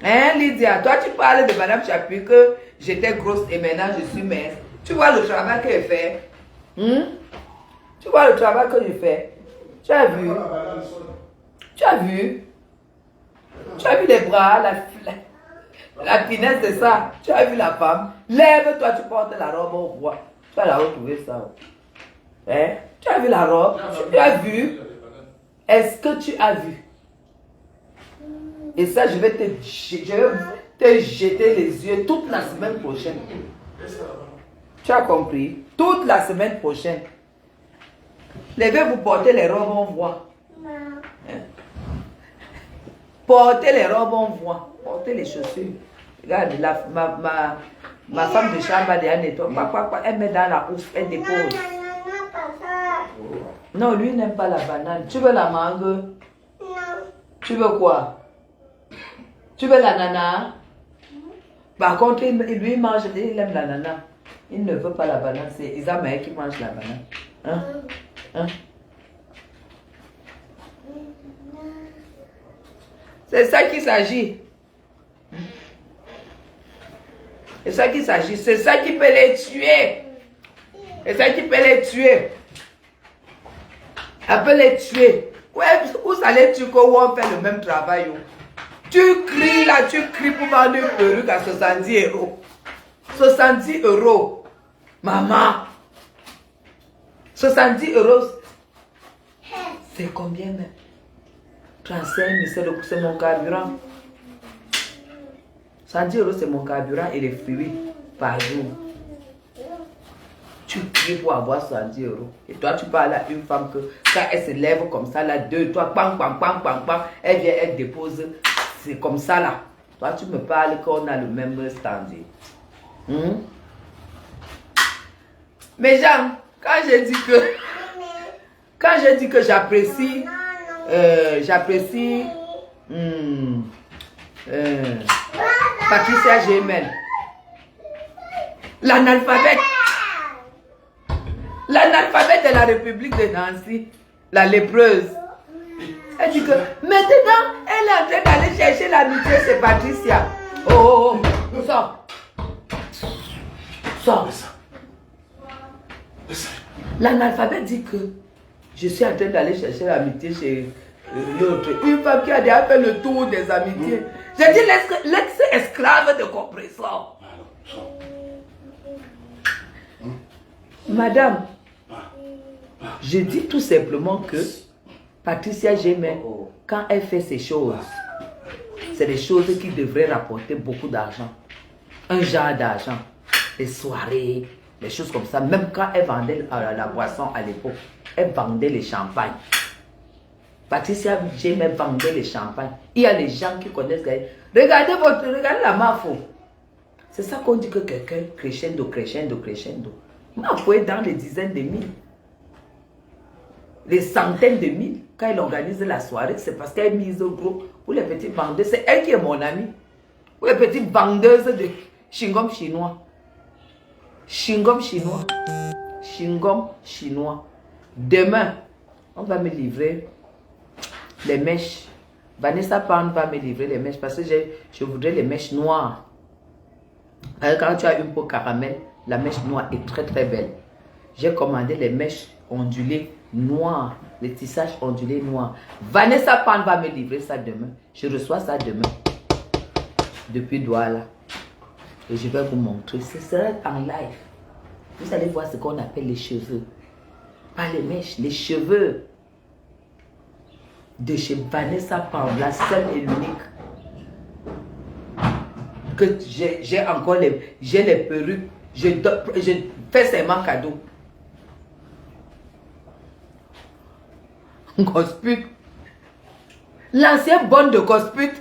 Hein, Lydia, toi, tu parles de Madame Chapuis que j'étais grosse et maintenant je suis mince. Tu vois le travail qu'elle fait? Tu vois le travail que je fais? Tu as vu? Tu as vu? Tu as vu les bras, la finesse de ça? Tu as vu la femme? Lève-toi, tu portes la robe au roi. Tu vas la retrouver ça. Hein? Tu as vu la robe? Tu as vu? Est-ce que tu as vu? Et ça, je vais te jeter les yeux toute la semaine prochaine. Tu as compris? Toute la semaine prochaine. Levez-vous, portez les robes, on voit. Hein? Portez les robes, on voit. Portez les chaussures. Regarde, ma femme de chambre a déjà nettoyé. Elle met dans la ouf, elle dépose. Non, lui n'aime pas la banane. Tu veux la mangue? Non. Tu veux quoi? Tu veux la nana? Par contre, lui mange, il aime la nana. Il ne veut pas la banane. C'est Isamaël qui mange la banane. Hein? Hein? C'est ça qu'il s'agit. C'est ça qu'il s'agit. C'est ça qui peut les tuer. C'est ça qui peut les tuer. Elle peut les tuer. Ouais, où ça les tue où on fait le même travail? Tu cries là, tu cries pour vendre une perruque à 70 euros. 70 euros. Maman. 70 euros. C'est combien même? 35 000, c'est mon carburant. 110 euros, c'est mon carburant et les fruits par jour. Tu cries pour avoir 70 euros. Et toi, tu parles à une femme que quand elle se lève comme ça, là, toi, pam, pam, pam, pam, pam, elle vient, elle dépose. C'est comme ça, là. Toi, tu me parles qu'on a le même standard. Mais Jean, quand je dis que j'apprécie, Patricia Gémel, l'analphabète de la République de Nancy, la lépreuse. Elle dit que maintenant, elle est en train d'aller chercher l'amitié, c'est Patricia. Oh, sors. Sors. L'analphabète dit que je suis en train d'aller chercher l'amitié chez l'autre. Une femme qui a déjà fait le tour des amitiés. J'ai dit l'ex-esclave de compresseur. Madame, je dis tout simplement que Patricia Gémel, quand elle fait ces choses, c'est des choses qui devraient rapporter beaucoup d'argent. Un genre d'argent. Les soirées, les choses comme ça. Même quand elle vendait la boisson à l'époque, elle vendait les champagnes. Patricia Gémel vendait les champagnes. Il y a les gens qui connaissent. Regardez la mafo. C'est ça qu'on dit que quelqu'un crescendo. Mafo est dans les dizaines de mille. Les centaines de mille. Quand elle organise la soirée, c'est parce qu'elle mise au gros pour les petites vendeuses. C'est elle qui est mon amie. Pour les petites vendeuses de chewing-gum chinois. Chewing-gum chinois. Demain, on va me livrer les mèches. Vanessa Pound va me livrer les mèches parce que je voudrais les mèches noires. Quand tu as une peau caramel, la mèche noire est très très belle. J'ai commandé les mèches ondulées noires, les tissages ondulés noirs. Vanessa Pound va me livrer ça demain. Je reçois ça demain. Depuis Douala. Et je vais vous montrer. Ce sera en live. Vous allez voir ce qu'on appelle les cheveux. Pas les mèches, les cheveux. De chez Vanessa Pound, la seule et l'unique. Que j'ai encore les perruques. Je fais seulement cadeau. Gospel. L'ancien bonne de Gosput.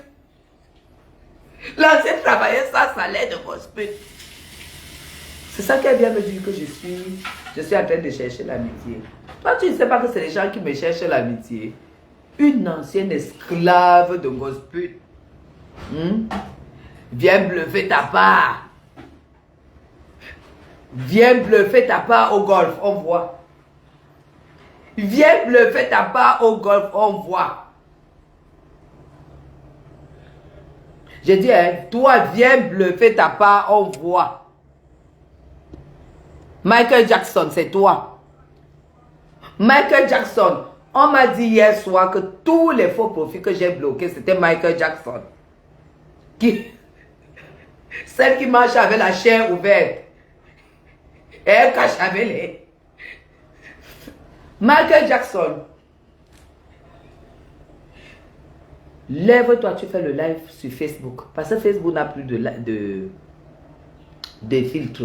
L'ancien travailleur sans salaire de Gosput. C'est ça qu'elle vient me dire que je suis en train de chercher l'amitié. Toi, tu ne sais pas que c'est les gens qui me cherchent l'amitié. Une ancienne esclave de Gosput. Viens bluffer ta part. Viens bluffer ta part au golf, on voit. Viens bluffer ta part au golf, on voit. J'ai dit, hein, toi, viens bluffer ta part, on voit. Michael Jackson, c'est toi. Michael Jackson, on m'a dit hier soir que tous les faux profils que j'ai bloqués, c'était Michael Jackson. Celle qui marche avec la chair ouverte. Et elle cache avec les... Michael Jackson. Lève-toi, tu fais le live sur Facebook. Parce que Facebook n'a plus de filtre.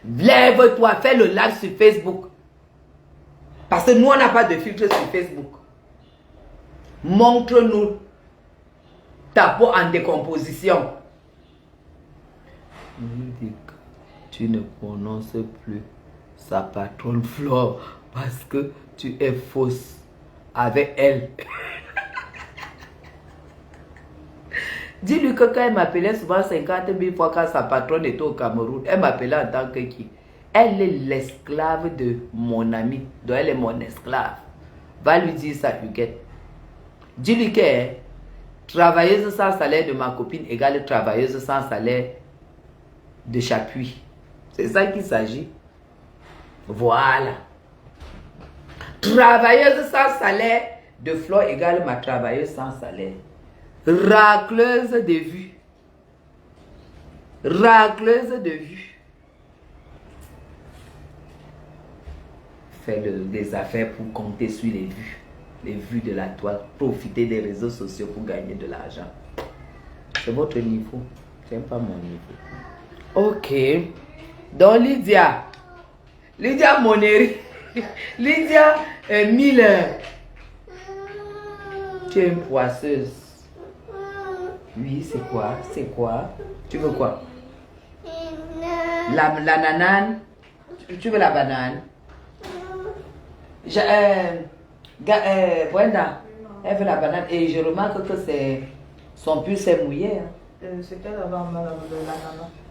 Lève-toi, fais le live sur Facebook. Parce que nous, on n'a pas de filtre sur Facebook. Montre-nous ta peau en décomposition. Tu ne prononces plus sa patronne Flore parce que tu es fausse avec elle. Dis-lui que quand elle m'appelait souvent 50 000 fois quand sa patronne était au Cameroun, elle m'appelait en tant que qui? Elle est l'esclave de mon ami, donc elle est mon esclave. Va lui dire ça, Huguette. Dis-lui que travailleuse sans salaire de ma copine égale travailleuse sans salaire de Chapuis. C'est ça qu'il s'agit. Voilà. Travailleuse sans salaire de Flore égale ma travailleuse sans salaire. Racleuse de vues. Racleuse de vues. Fais des affaires pour compter sur les vues. Les vues de la toile. Profitez des réseaux sociaux pour gagner de l'argent. C'est votre niveau. C'est pas mon niveau. Ok. Donc Lydia. Lydia Moneri. Lydia Miller. Tu es une poisseuse. Oui, c'est quoi? C'est quoi? Tu veux quoi? La banane. Tu veux la banane? Brenda, elle veut la banane. Et je remarque que son pull s'est mouillé. Hein. C'est qu'elle avait en mal de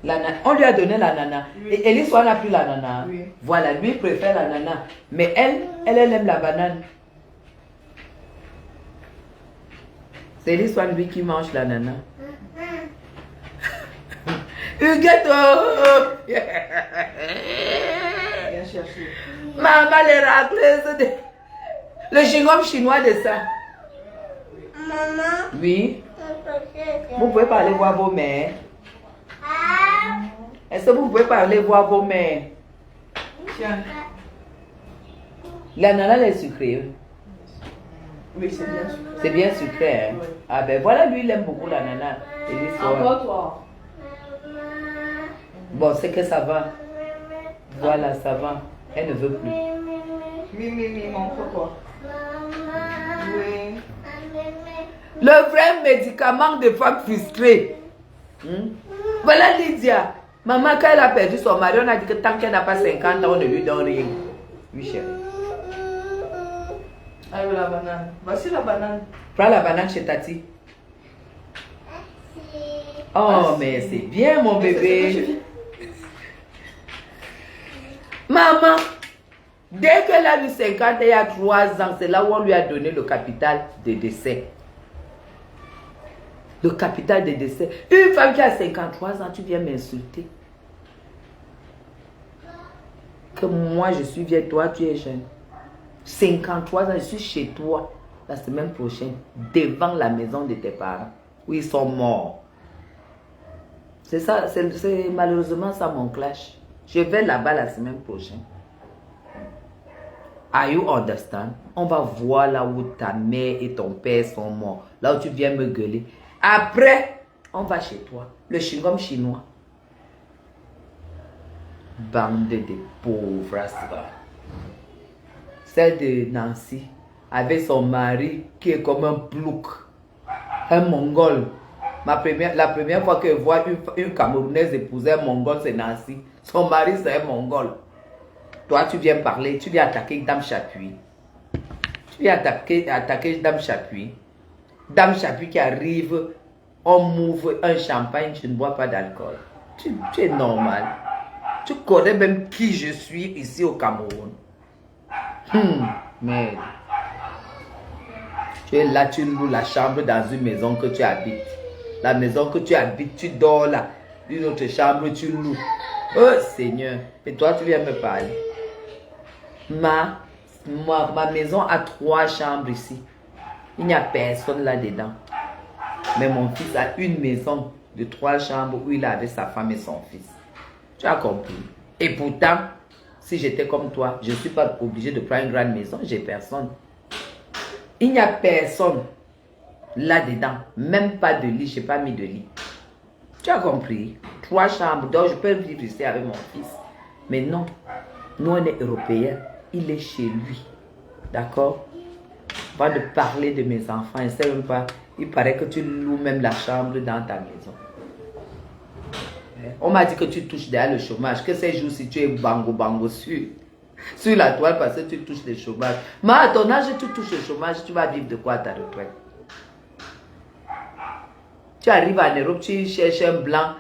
l'ananas. On lui a donné l'ananas. Oui. Et Elise, on n'a plus l'ananas. Oui. Voilà, lui préfère l'ananas. Mais elle aime la banane. C'est Elise, lui qui mange l'ananas. Huguette, Viens chercher. maman, les racleuses, le chewing-gum chinois de ça. Maman, Oui. Vous pouvez pas aller voir vos mères. Est-ce que vous pouvez pas aller voir vos mères? Tiens. L'ananas est sucré. Oui, c'est bien sûr. C'est bien sucré. Hein? Oui. Ah ben voilà, lui il aime beaucoup l'ananas. Et lui, c'est- Encore toi. Bon, c'est que ça va. Voilà, ça va. Elle ne veut plus. Oui, encore toi. Oui. Le vrai médicament de femme frustrée. Voilà Lydia. Maman, quand elle a perdu son mari, on a dit que tant qu'elle n'a pas 50 ans, on ne lui donne rien. Oui, chérie. Elle veut la banane. Voici la banane. Prends la banane chez Tati. Oh, mais c'est bien, mon Mais c'est ce que je bébé. dis. Maman, dès qu'elle a eu 50 il y a 3 ans, c'est là où on lui a donné le capital de décès. Le capital de décès. Une femme qui a 53 ans, tu viens m'insulter. Que moi, je suis vieille, toi, tu es jeune. 53 ans, je suis chez toi la semaine prochaine, devant la maison de tes parents, où ils sont morts. C'est ça, c'est malheureusement ça mon clash. Je vais là-bas la semaine prochaine. Are you understand? On va voir là où ta mère et ton père sont morts. Là où tu viens me gueuler. Après, on va chez toi. Le chewing-gum chinois. Bande de pauvres. Ça. Celle de Nancy, avec son mari qui est comme un plouc. un Mongol. La première fois que je vois une Camerounaise épouser un Mongol, c'est Nancy. Son mari, c'est un Mongol. Toi, tu viens parler, tu viens attaquer Dame Chapuis. Tu viens attaquer Dame Chapuis. Dame Chapuis qui arrive, on m'ouvre un champagne, tu ne bois pas d'alcool. Tu es normal. Tu connais même qui je suis ici au Cameroun. Merde. Tu es là, tu loues la chambre dans une maison que tu habites. La maison que tu habites, tu dors là. Une autre chambre, tu loues. Oh Seigneur. Et toi, tu viens me parler. Ma maison a 3 chambres ici. Il n'y a personne là-dedans. Mais mon fils a une maison de 3 chambres où il est avec sa femme et son fils. Tu as compris. Et pourtant, si j'étais comme toi, je ne suis pas obligé de prendre une grande maison. J'ai personne. Il n'y a personne là-dedans. Même pas de lit. Je n'ai pas mis de lit. Tu as compris. 3 chambres. Donc, je peux vivre ici avec mon fils. Mais non. Nous, on est Européens. Il est chez lui. D'accord? Pas de parler de mes enfants. Il ne sait même pas. Il paraît que tu loues même la chambre dans ta maison. On m'a dit que tu touches derrière le chômage. Que ces jours-ci, tu es bango sur la toile parce que tu touches le chômage. Mais à ton âge, tu touches le chômage. Tu vas vivre de quoi à ta retraite? Tu arrives en Europe, tu cherches un blanc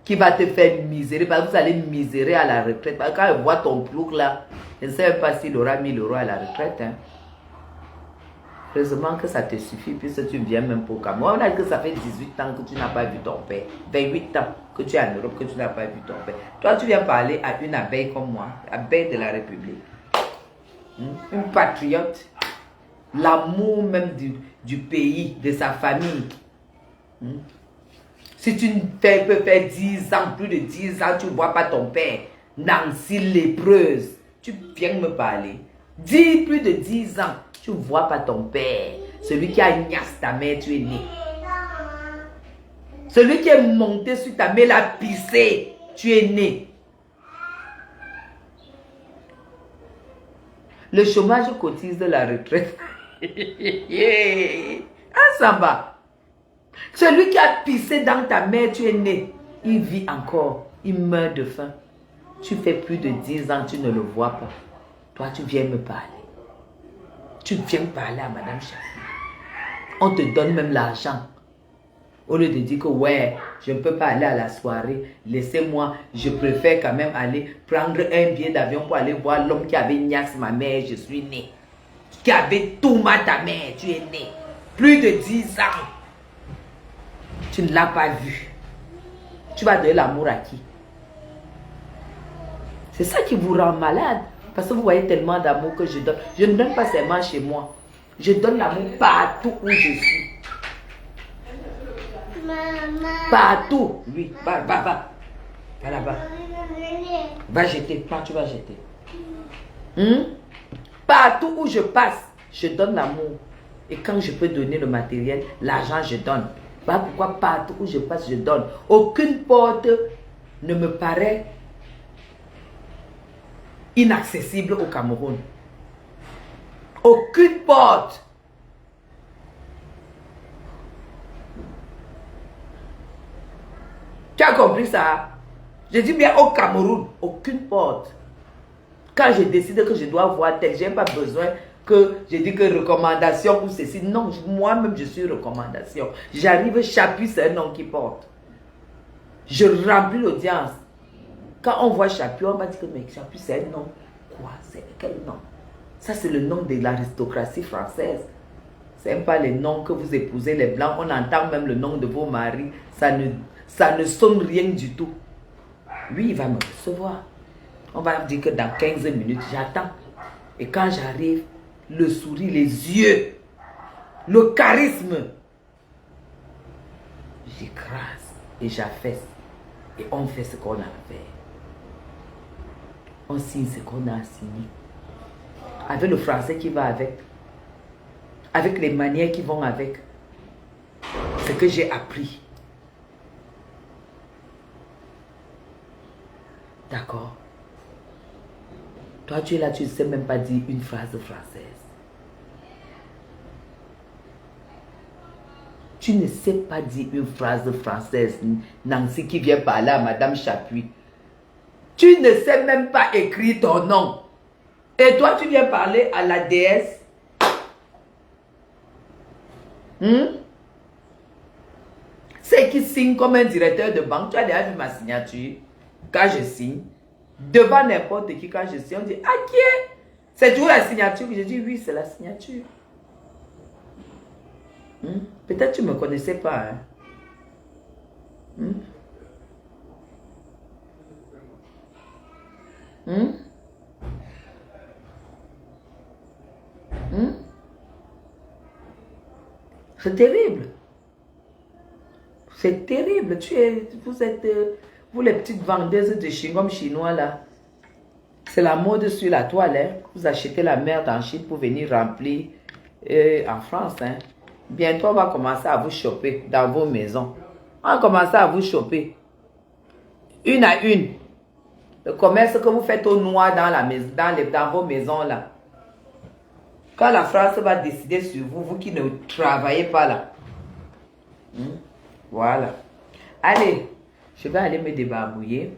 qui va te faire misérer. Parce que vous allez misérer à la retraite. Parce que quand il voit ton plouc là, je ne sais pas s'il aura 1000 € à la retraite. Hein. Heureusement que ça te suffit puisque tu viens même pour Cameroun. On a dit que ça fait 18 ans que tu n'as pas vu ton père. 28 ans que tu es en Europe, que tu n'as pas vu ton père. Toi, tu viens parler à une abeille comme moi, abeille de la République. Une patriote. L'amour même du pays, de sa famille. Si tu peux faire 10 ans, plus de 10 ans, tu ne vois pas ton père. Nancy lépreuse. Tu viens me parler. Dis plus de 10 ans. Tu ne vois pas ton père. Celui qui a gnasse ta mère, tu es né. Celui qui est monté sur ta mère, l'a pissé, tu es né. Le chômage cotise de la retraite. Ah, Samba. Celui qui a pissé dans ta mère, tu es né. Il vit encore. Il meurt de faim. Tu fais plus de 10 ans, tu ne le vois pas. Toi, tu viens me parler. Tu viens parler à Madame Chapuis. On te donne même l'argent. Au lieu de dire que ouais, je ne peux pas aller à la soirée. Laissez-moi, je préfère quand même aller prendre un billet d'avion pour aller voir l'homme qui avait niax ma mère, je suis né. Qui avait tout ta mère, tu es né. Plus de 10 ans. Tu ne l'as pas vu. Tu vas donner l'amour à qui? C'est ça qui vous rend malade. Parce que vous voyez tellement d'amour que je donne. Je ne donne pas seulement chez moi. Je donne l'amour partout où je suis. Maman. Partout. Oui, va. Va là-bas. Va jeter. Quand tu vas jeter. Partout où je passe, je donne l'amour. Et quand je peux donner le matériel, l'argent, je donne. Voilà pourquoi partout où je passe, je donne. Aucune porte ne me paraît inaccessible au Cameroun. Aucune porte. Tu as compris ça? Je dis bien au Cameroun, aucune porte. Quand je décide que je dois voir tel, je n'ai pas besoin que je dis que recommandation ou ceci. Non, moi-même je suis recommandation. J'arrive, Chapuis, c'est un nom qui porte. Je remplis l'audience. Quand on voit Chapuis, on va dire que mais Chapuis, c'est un nom. Quoi? C'est quel nom? Ça, c'est le nom de l'aristocratie française. Ce n'est pas les noms que vous épousez les blancs. On entend même le nom de vos maris. Ça ne sonne rien du tout. Lui, il va me recevoir. On va dire que dans 15 minutes, j'attends. Et quand j'arrive, le sourire, les yeux, le charisme, j'écrase et j'affaisse. Et on fait ce qu'on a à faire. On signe ce qu'on a signé. Avec le français qui va avec. Avec les manières qui vont avec. Ce que j'ai appris. D'accord? Toi, tu es là, tu ne sais même pas dire une phrase française. Tu ne sais pas dire une phrase française, Nancy qui vient parler à Madame Chapuis. Tu ne sais même pas écrire ton nom. Et toi, tu viens parler à la déesse. C'est qui signe comme un directeur de banque. Tu as déjà vu ma signature. Quand je signe, devant n'importe qui, quand je signe, on dit, ah, qui est? C'est toujours la signature. Je dis, oui, c'est la signature. Peut-être tu ne me connaissais pas. C'est terrible. C'est terrible. Vous les petites vendeuses de chewing-gum chinois là. C'est la mode sur la toile. Hein. Vous achetez la merde en Chine pour venir remplir en France. Hein. Bientôt, on va commencer à vous choper dans vos maisons. On va commencer à vous choper. Une à une. Le commerce que vous faites au noir dans la maison, dans vos maisons là. Quand la France va décider sur vous, vous qui ne travaillez pas là. Voilà. Allez, je vais aller me débarbouiller.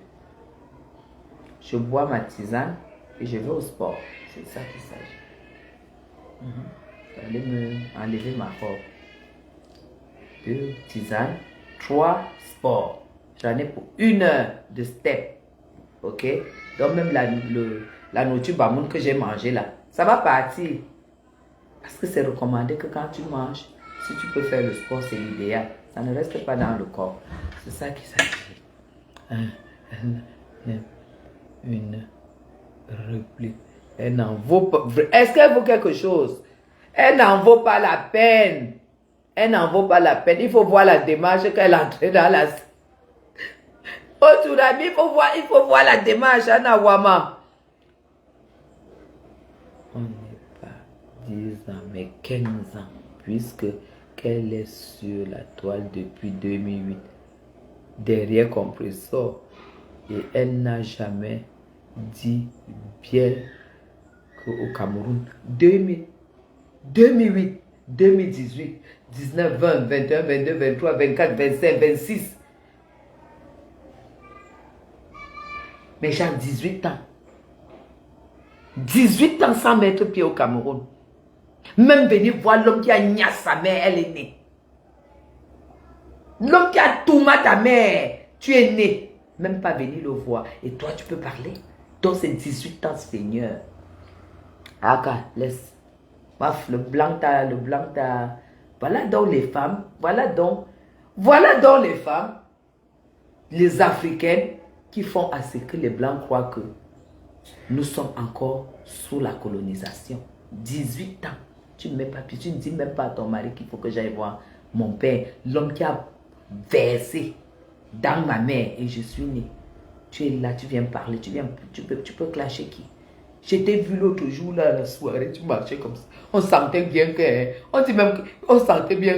Je bois ma tisane et je vais au sport. C'est ça qu'il s'agit. Je vais aller me enlever ma robe. 2 tisanes, 3 sports. J'en ai pour 1 heure de step. Ok? Donc même la nourriture bamoun que j'ai mangée là, ça va partir. Parce que c'est recommandé que quand tu manges, si tu peux faire le sport, c'est l'idéal. Ça ne reste pas dans le corps. C'est ça qui s'agit. Une réplique. Elle n'en vaut pas. Est-ce qu'elle vaut quelque chose? Elle n'en vaut pas la peine. Elle n'en vaut pas la peine. Il faut voir la démarche qu'elle a entrée dans la... Oh, Tourami, il faut voir la démarche, Anna Wama. On n'est pas 10 ans, mais 15 ans, puisque qu'elle est sur la toile depuis 2008, derrière compresseur, et elle n'a jamais dit bien qu'au Cameroun, 2008, 2018, 19, 20, 21, 22, 23, 24, 25, 26. Mais j'ai 18 ans. 18 ans sans mettre pied au Cameroun. Même venir voir l'homme qui a gnassé sa mère, elle est née. L'homme qui a tout mal ta mère, tu es né. Même pas venir le voir. Et toi, tu peux parler. Donc, c'est 18 ans, Seigneur. Aka, laisse. Paf, le blanc t'as. Voilà donc les femmes. Voilà donc les femmes, les Africaines, qui font à ce que les Blancs croient que nous sommes encore sous la colonisation. 18 ans. Tu ne mets pas, puis tu ne dis même pas à ton mari qu'il faut que j'aille voir mon père, l'homme qui a versé dans ma mère et je suis né. Tu es là, tu viens parler, tu peux clasher qui? Je t'ai vu l'autre jour là, la soirée, tu marchais comme ça. On sentait bien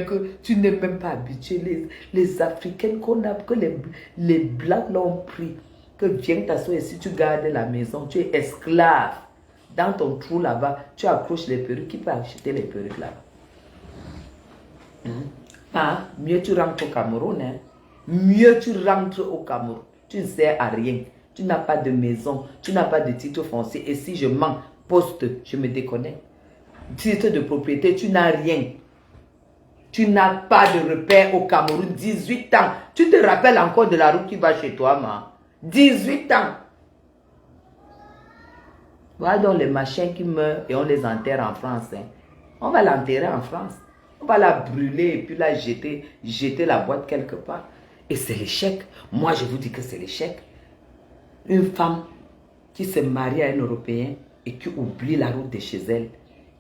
que tu n'es même pas habitué. Les Africaines qu'on a, que les Blancs l'ont pris. Que viens t'asseoir et si tu gardes la maison, tu es esclave. Dans ton trou là-bas, tu accroches les perruques. Qui peut acheter les perruques là-bas? Mieux tu rentres au Cameroun. Hein? Mieux tu rentres au Cameroun. Tu ne sers à rien. Tu n'as pas de maison. Tu n'as pas de titre foncier. Et si je mens, poste, je me déconnecte. Titre de propriété, tu n'as rien. Tu n'as pas de repère au Cameroun. 18 ans. Tu te rappelles encore de la route qui va chez toi, ma? 18 ans. Voilà donc les machins qui meurent et on les enterre en France. Hein. On va l'enterrer en France. On va la brûler et puis la jeter la boîte quelque part. Et c'est l'échec. Moi, je vous dis que c'est l'échec. Une femme qui se marie à un Européen et qui oublie la route de chez elle,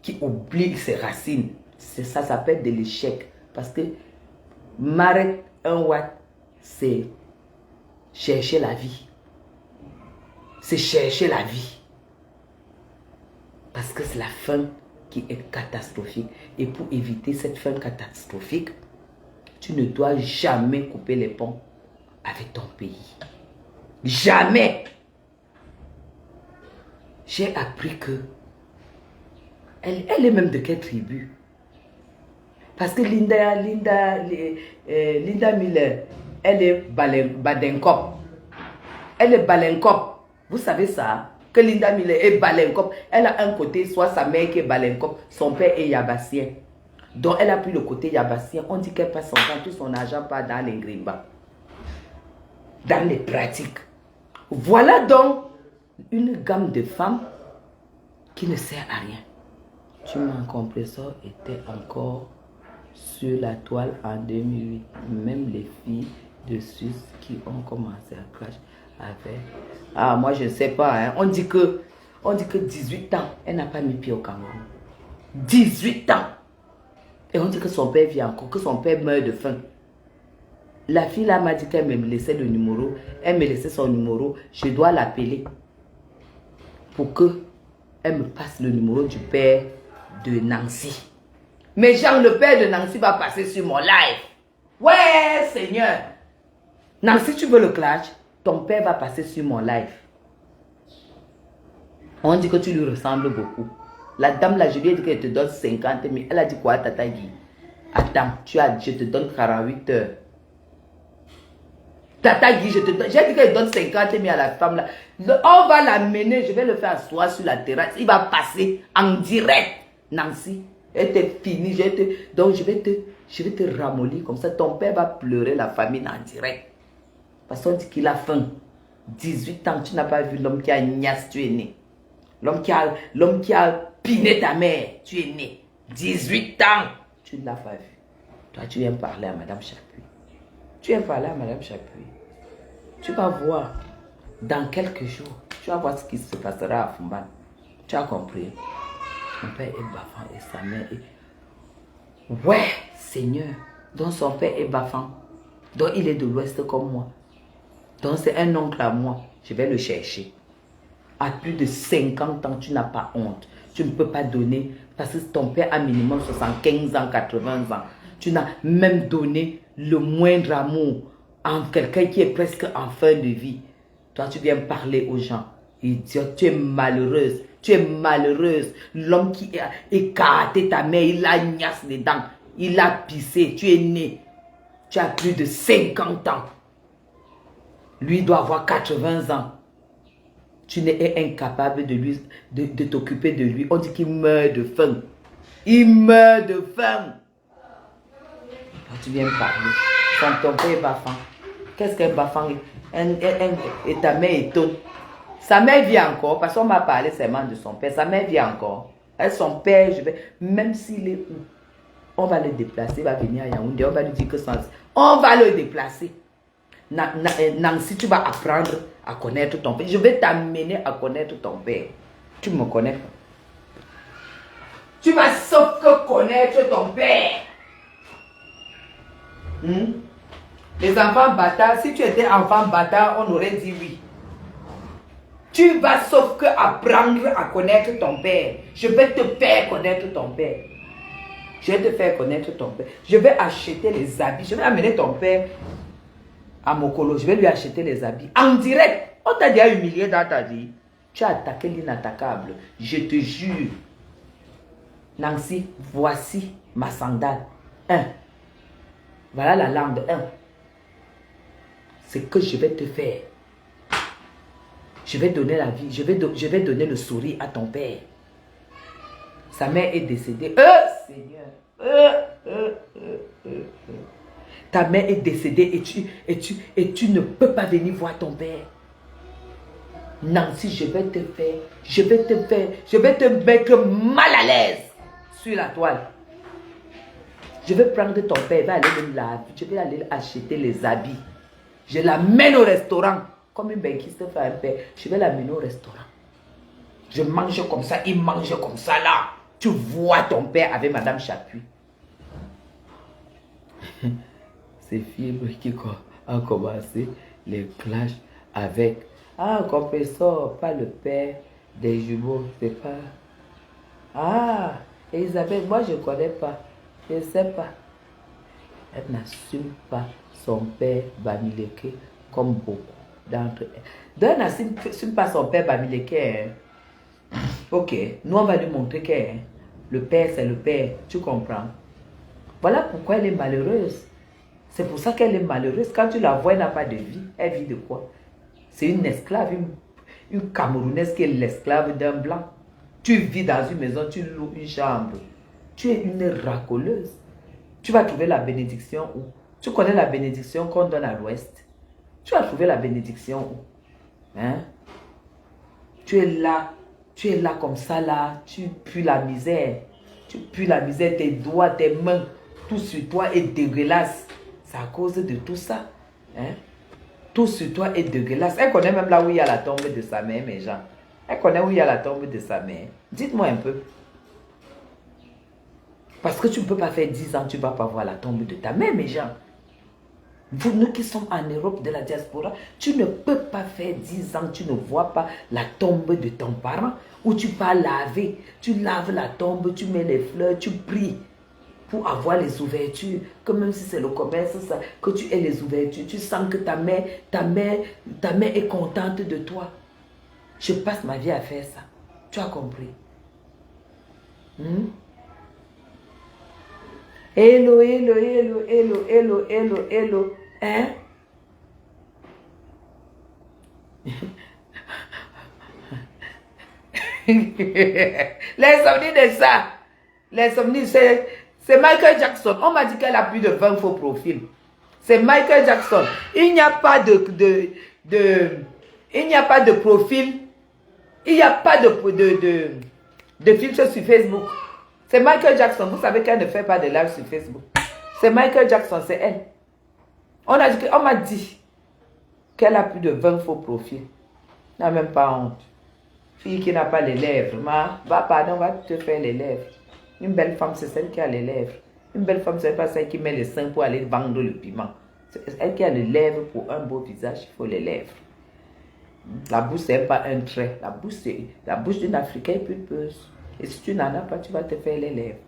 qui oublie ses racines, ça s'appelle de l'échec. Parce que Marek Unwat, c'est chercher la vie. C'est chercher la vie. Parce que c'est la fin qui est catastrophique. Et pour éviter cette fin catastrophique, tu ne dois jamais couper les ponts avec ton pays. Jamais. J'ai appris que elle est même de quelle tribu? Parce que Linda Miller, elle est Badenkop. Elle est Balenkop. Vous savez ça? Que Linda Miller est Balenkop. Elle a un côté, soit sa mère qui est Balenkop, son père est Yabassien. Donc elle a pris le côté Yabassien. On dit qu'elle passe son temps, tout son argent part dans les grimba. Dans les pratiques. Voilà donc une gamme de femmes qui ne sert à rien. Tu m'en compresseur était encore sur la toile en 2008. Même les filles de Suisse qui ont commencé à crash avec... Ah, moi je ne sais pas. Hein. On dit que 18 ans, elle n'a pas mis pied au Cameroun. 18 ans. Et on dit que son père vit encore, que son père meurt de faim. La fille là m'a dit qu'elle me laissait le numéro. Elle me laissait son numéro. Je dois l'appeler pour que elle me passe le numéro du père de Nancy. Mais genre, le père de Nancy va passer sur mon live. Ouais, Seigneur. Nancy, tu veux le clash? Ton père va passer sur mon live. On dit que tu lui ressembles beaucoup. La dame là, je lui ai dit qu'elle te donne 50 000. Elle a dit quoi, Tata Guy? Attends, je te donne 48 heures. Tata Guy, j'ai dit qu'elle donne 50 000 à la femme là. On va l'amener, je vais le faire asseoir sur la terrasse. Il va passer en direct. Nancy, elle t'est finie. Donc je vais te ramollir comme ça. Ton père va pleurer la famine en direct. Parce qu'on dit qu'il a faim. 18 ans, tu n'as pas vu l'homme qui a gnasse, tu es né. L'homme qui a piné ta mère, tu es né. 18 ans, tu ne l'as pas vu. Toi, tu viens parler à Madame Chapuis. Tu viens parler à Madame Chapuis. Tu vas voir, dans quelques jours, tu vas voir ce qui se passera à Fumban. Tu as compris? Mon père est baffant et sa mère est... Ouais, Seigneur. Donc son père est baffant. Donc il est de l'Ouest comme moi. Donc c'est un oncle à moi. Je vais le chercher. À plus de 50 ans, tu n'as pas honte. Tu ne peux pas donner, parce que ton père a minimum 75 ans, 80 ans. Tu n'as même donné le moindre amour en quelqu'un qui est presque en fin de vie. Toi, tu viens parler aux gens. Idiot, tu es malheureuse. Tu es malheureuse. L'homme qui a écarté ta mère, il a gnasse les dents. Il a pissé. Tu es né. Tu as plus de 50 ans. Lui doit avoir 80 ans. Tu n'es incapable de t'occuper de lui. On dit qu'il meurt de faim. Il meurt de faim. Quand tu viens parler, quand ton père est baffant. Qu'est-ce qu'un baffant? Et ta mère est tonne. Sa mère vit encore, parce qu'on m'a parlé seulement de son père. Sa mère vit encore. Et son père, même s'il est où, on va le déplacer, il va venir à Yaoundé, on va lui dire que on va le déplacer. Nancy, tu vas apprendre à connaître ton père. Je vais t'amener à connaître ton père. Tu me connais pas. Tu vas sauf que connaître ton père. Les enfants bâtards, si tu étais enfant bâtard, on aurait dit oui. Tu vas sauf que apprendre à connaître ton père. Je vais te faire connaître ton père. Je vais te faire connaître ton père. Je vais acheter les habits. Je vais amener ton père à Mokolo. Je vais lui acheter les habits. En direct. On t'a déjà humilié dans ta vie. Tu as attaqué l'inattaquable. Je te jure. Nancy, voici ma sandale. 1. Voilà la langue. 1. C'est que je vais te faire. Je vais donner la vie. Je vais donner le sourire à ton père. Sa mère est décédée. Seigneur. Ta mère est décédée et tu ne peux pas venir voir ton père. Nancy, je vais te mettre mal à l'aise sur la toile. Je vais prendre ton père, va aller me laver. Je vais aller acheter les habits. Je l'amène au restaurant. Comme une banquiste fait un père. Je vais l'amener au restaurant. Je mange comme ça, il mange comme ça là. Tu vois ton père avec Madame Chapuis. C'est Fibre qui a commencé les clashs avec... Ah, compresseur, pas le père des jumeaux. C'est pas... Ah, Elisabeth, moi je ne connais pas. Je ne sais pas. Elle n'assume pas son père Bamileke comme beaucoup d'entre elles. Donc elle n'assume pas son père Bamileke. Hein. Ok, nous on va lui montrer que le père c'est le père. Tu comprends? Voilà pourquoi elle est malheureuse. C'est pour ça qu'elle est malheureuse. Quand tu la vois, elle n'a pas de vie. Elle vit de quoi? C'est une esclave, une Camerounaise qui est l'esclave d'un blanc. Tu vis dans une maison, tu loues une chambre. Tu es une racoleuse. Tu vas trouver la bénédiction où? Tu connais la bénédiction qu'on donne à l'ouest? Tu vas trouver la bénédiction où? Hein? Tu es là comme ça là, tu pues la misère. Tu pues la misère, tes doigts, tes mains, tout sur toi est dégueulasse. C'est à cause de tout ça. Hein? Tout sur toi est dégueulasse. Elle connaît même là où il y a la tombe de sa mère, mes gens. Elle connaît où il y a la tombe de sa mère. Dites-moi un peu. Parce que tu ne peux pas faire 10 ans, tu ne vas pas voir la tombe de ta mère, mes gens. Vous, nous qui sommes en Europe de la diaspora, tu ne peux pas faire 10 ans, tu ne vois pas la tombe de ton parent, où tu vas laver. Tu laves la tombe, tu mets les fleurs, tu pries pour avoir les ouvertures. Que même si c'est le commerce, ça, que tu aies les ouvertures, tu sens que ta mère est contente de toi. Je passe ma vie à faire ça. Tu as compris? Hello, hello, hello, hello, hello, hello, hello. Hein? Les souvenirs de ça. Les souvenirs, c'est Michael Jackson. On m'a dit qu'elle a plus de 20 faux profils. C'est Michael Jackson. Il n'y a pas il n'y a pas de profil. Il n'y a pas de filtre sur Facebook. C'est Michael Jackson. Vous savez qu'elle ne fait pas de live sur Facebook. C'est Michael Jackson, c'est elle. On m'a dit qu'elle a plus de 20 faux profils. N'a même pas honte. Fille qui n'a pas les lèvres. Pardon, va te faire les lèvres. Une belle femme, c'est celle qui a les lèvres. Une belle femme, c'est pas celle qui met les seins pour aller vendre le piment. C'est elle qui a les lèvres pour un beau visage. Il faut les lèvres. La bouche, c'est pas un trait. La bouche d'une Africaine est pulpeuse. Et si tu n'en as pas, tu vas te faire les lèvres.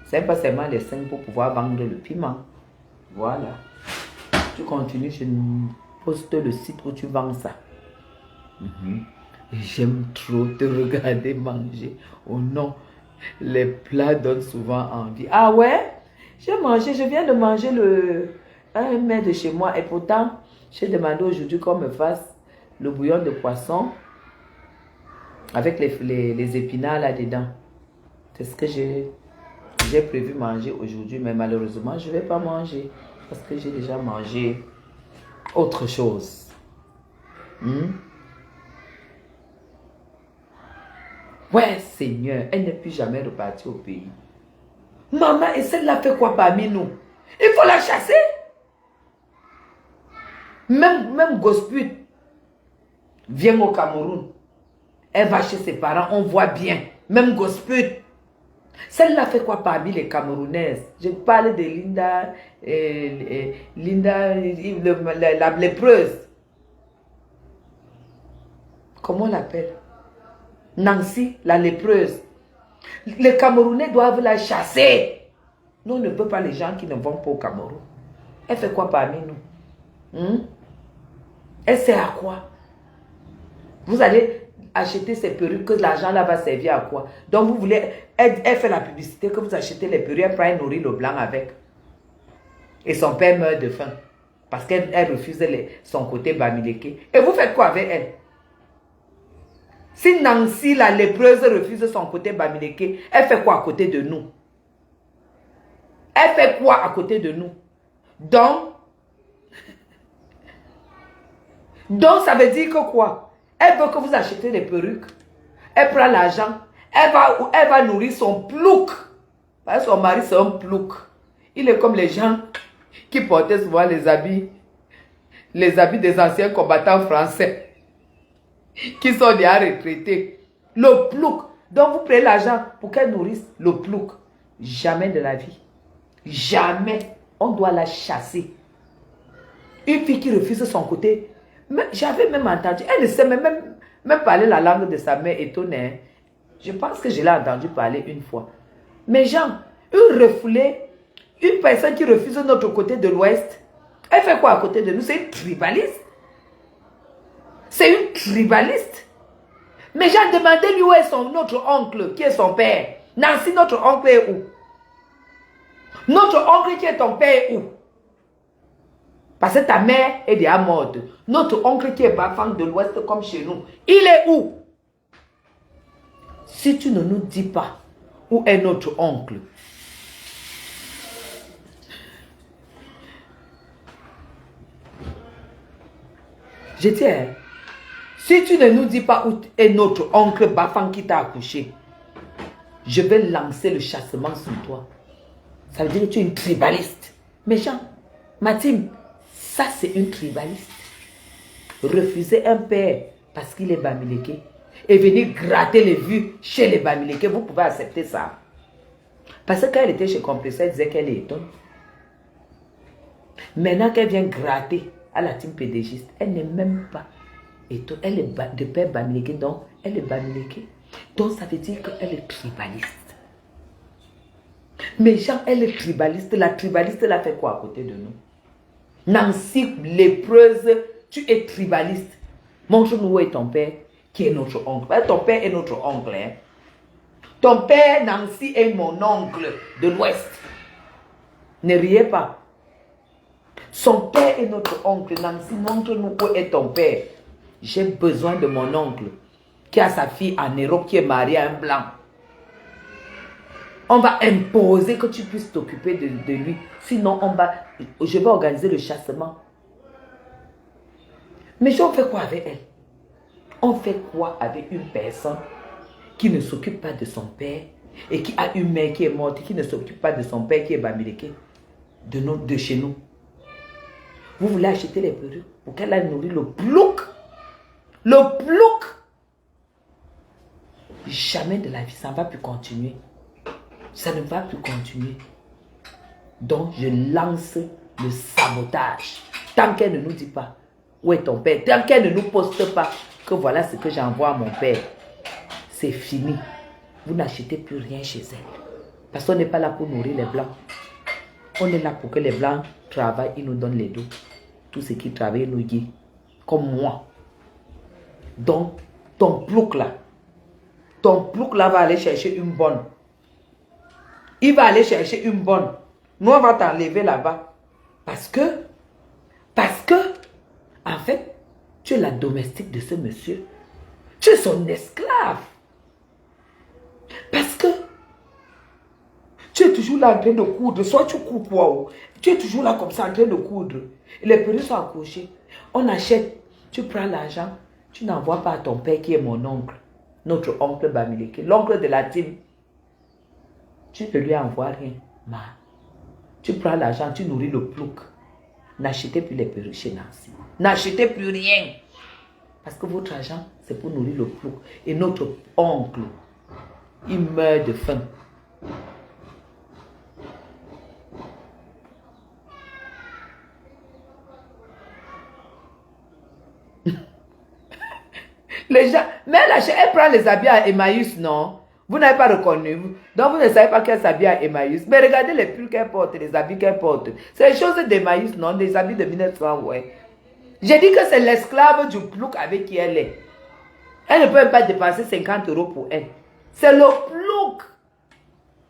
C'est pas seulement les seins pour pouvoir vendre le piment. Voilà. Tu continues, je poste le site où tu vends ça. J'aime trop te regarder manger. Oh non, les plats donnent souvent envie. Ah ouais? J'ai mangé, je viens de manger un mets de chez moi. Et pourtant, j'ai demandé aujourd'hui qu'on me fasse le bouillon de poisson avec les épinards là-dedans. C'est ce que j'ai prévu manger aujourd'hui. Mais malheureusement, je ne vais pas manger. Parce que j'ai déjà mangé autre chose. Ouais, Seigneur, elle n'est plus jamais repartie au pays. Maman, et celle-là fait quoi parmi nous? Il faut la chasser. Même Gosput vient au Cameroun. Elle va chez ses parents, on voit bien. Même Gosput. Celle-là fait quoi parmi les Camerounaises? Je parle de Linda, la lépreuse. Comment on l'appelle? Nancy, la lépreuse. Les Camerounais doivent la chasser. Nous, on ne peut pas les gens qui ne vont pas au Cameroun. Elle fait quoi parmi nous? Elle sert à quoi? Vous allez acheter ces perruques, que l'argent là va servir à quoi? Donc vous voulez, elle fait la publicité que vous achetez les perruques, elle prend et nourrit le blanc avec. Et son père meurt de faim. Parce qu'elle refuse son côté bamileke. Et vous faites quoi avec elle? Si Nancy, la lépreuse, refuse son côté bamileke, elle fait quoi à côté de nous? Elle fait quoi à côté de nous? Donc ça veut dire que quoi? Elle veut que vous achetez des perruques. Elle prend l'argent. Elle va nourrir son plouc. Parce que son mari, c'est un plouc. Il est comme les gens qui portaient souvent les habits des anciens combattants français qui sont déjà retraités. Le plouc. Donc vous prenez l'argent pour qu'elle nourrisse le plouc. Jamais de la vie. Jamais. On doit la chasser. Une fille qui refuse son côté. J'avais même entendu. Elle ne sait même parler la langue de sa mère, étonnée. Je pense que je l'ai entendu parler une fois. Mais Jean, une refoulée, une personne qui refuse notre côté de l'Ouest, elle fait quoi à côté de nous? C'est une tribaliste. C'est une tribaliste. Mais Jean, demandez-lui où est notre oncle, qui est son père. Nancy, notre oncle est où? Notre oncle qui est ton père est où? Parce que ta mère est déjà morte. Notre oncle qui est Bafang de l'Ouest comme chez nous, il est où? Si tu ne nous dis pas où est notre oncle, je tiens, si tu ne nous dis pas où est notre oncle Bafang qui t'a accouché, je vais lancer le chassement sur toi. Ça veut dire que tu es une tribaliste. Méchant. Mathilde, ça c'est une tribaliste. Refuser un père parce qu'il est bamileke et venir gratter les vues chez les bamileke, vous pouvez accepter ça. Parce que quand elle était chez Compresseur, elle disait qu'elle est étonne. Maintenant qu'elle vient gratter à la team pédégiste, elle n'est même pas étonne. Elle est de père bamileke, donc elle est bamileke. Donc ça veut dire qu'elle est tribaliste. Mais Jean, elle est tribaliste. La tribaliste, elle a fait quoi à côté de nous? Nancy, lépreuse, tu es tribaliste. Montre-nous où est ton père, qui est notre oncle. Ton père est notre oncle. Hein? Ton père, Nancy, est mon oncle de l'Ouest. Ne riez pas. Son père est notre oncle. Nancy, montre-nous où est ton père. J'ai besoin de mon oncle qui a sa fille en Europe, qui est mariée à un blanc. On va imposer que tu puisses t'occuper de lui. Sinon, je vais organiser le chassement. Mais on fait quoi avec elle? On fait quoi avec une personne qui ne s'occupe pas de son père et qui a une mère qui est morte, qui ne s'occupe pas de son père qui est bamileke de chez nous? Vous voulez acheter les perruques pour qu'elle aille nourrir le plouc? Le plouc! Jamais de la vie, ça ne va plus continuer. Ça ne va plus continuer. Donc, je lance le sabotage. Tant qu'elle ne nous dit pas où est ton père, tant qu'elle ne nous poste pas que voilà ce que j'envoie à mon père, c'est fini. Vous n'achetez plus rien chez elle. Parce qu'on n'est pas là pour nourrir les blancs. On est là pour que les blancs travaillent, ils nous donnent les dos. Tout ce qui travaille nous dit. Comme moi. Donc, ton plouc là va aller chercher une bonne. Il va aller chercher une bonne. Nous, on va t'enlever là-bas. Parce que, en fait, tu es la domestique de ce monsieur. Tu es son esclave. Parce que, tu es toujours là en train de coudre. Soit tu coupes ou tu es toujours là comme ça en train de coudre. Les perruques sont accrochées. On achète. Tu prends l'argent. Tu n'envoies pas à ton père qui est mon oncle. Notre oncle Bamileke. L'oncle de la team. Tu ne lui envoies rien. Ma. Tu prends l'argent, tu nourris le plouc. N'achetez plus les perruques chez Nancy. N'achetez plus rien. Parce que votre argent, c'est pour nourrir le plouc. Et notre oncle, il meurt de faim. Les gens, mais elle prend les habits à Emmaüs, non? Vous n'avez pas reconnu. Donc vous ne savez pas qu'elle s'habille à Emmaüs. Mais regardez les pulls qu'elle porte, les habits qu'elle porte. C'est les choses d'Emmaüs, non? Des habits de 1900, ouais. J'ai dit que c'est l'esclave du plouc avec qui elle est. Elle ne peut même pas dépenser 50 € pour elle. C'est le plouc.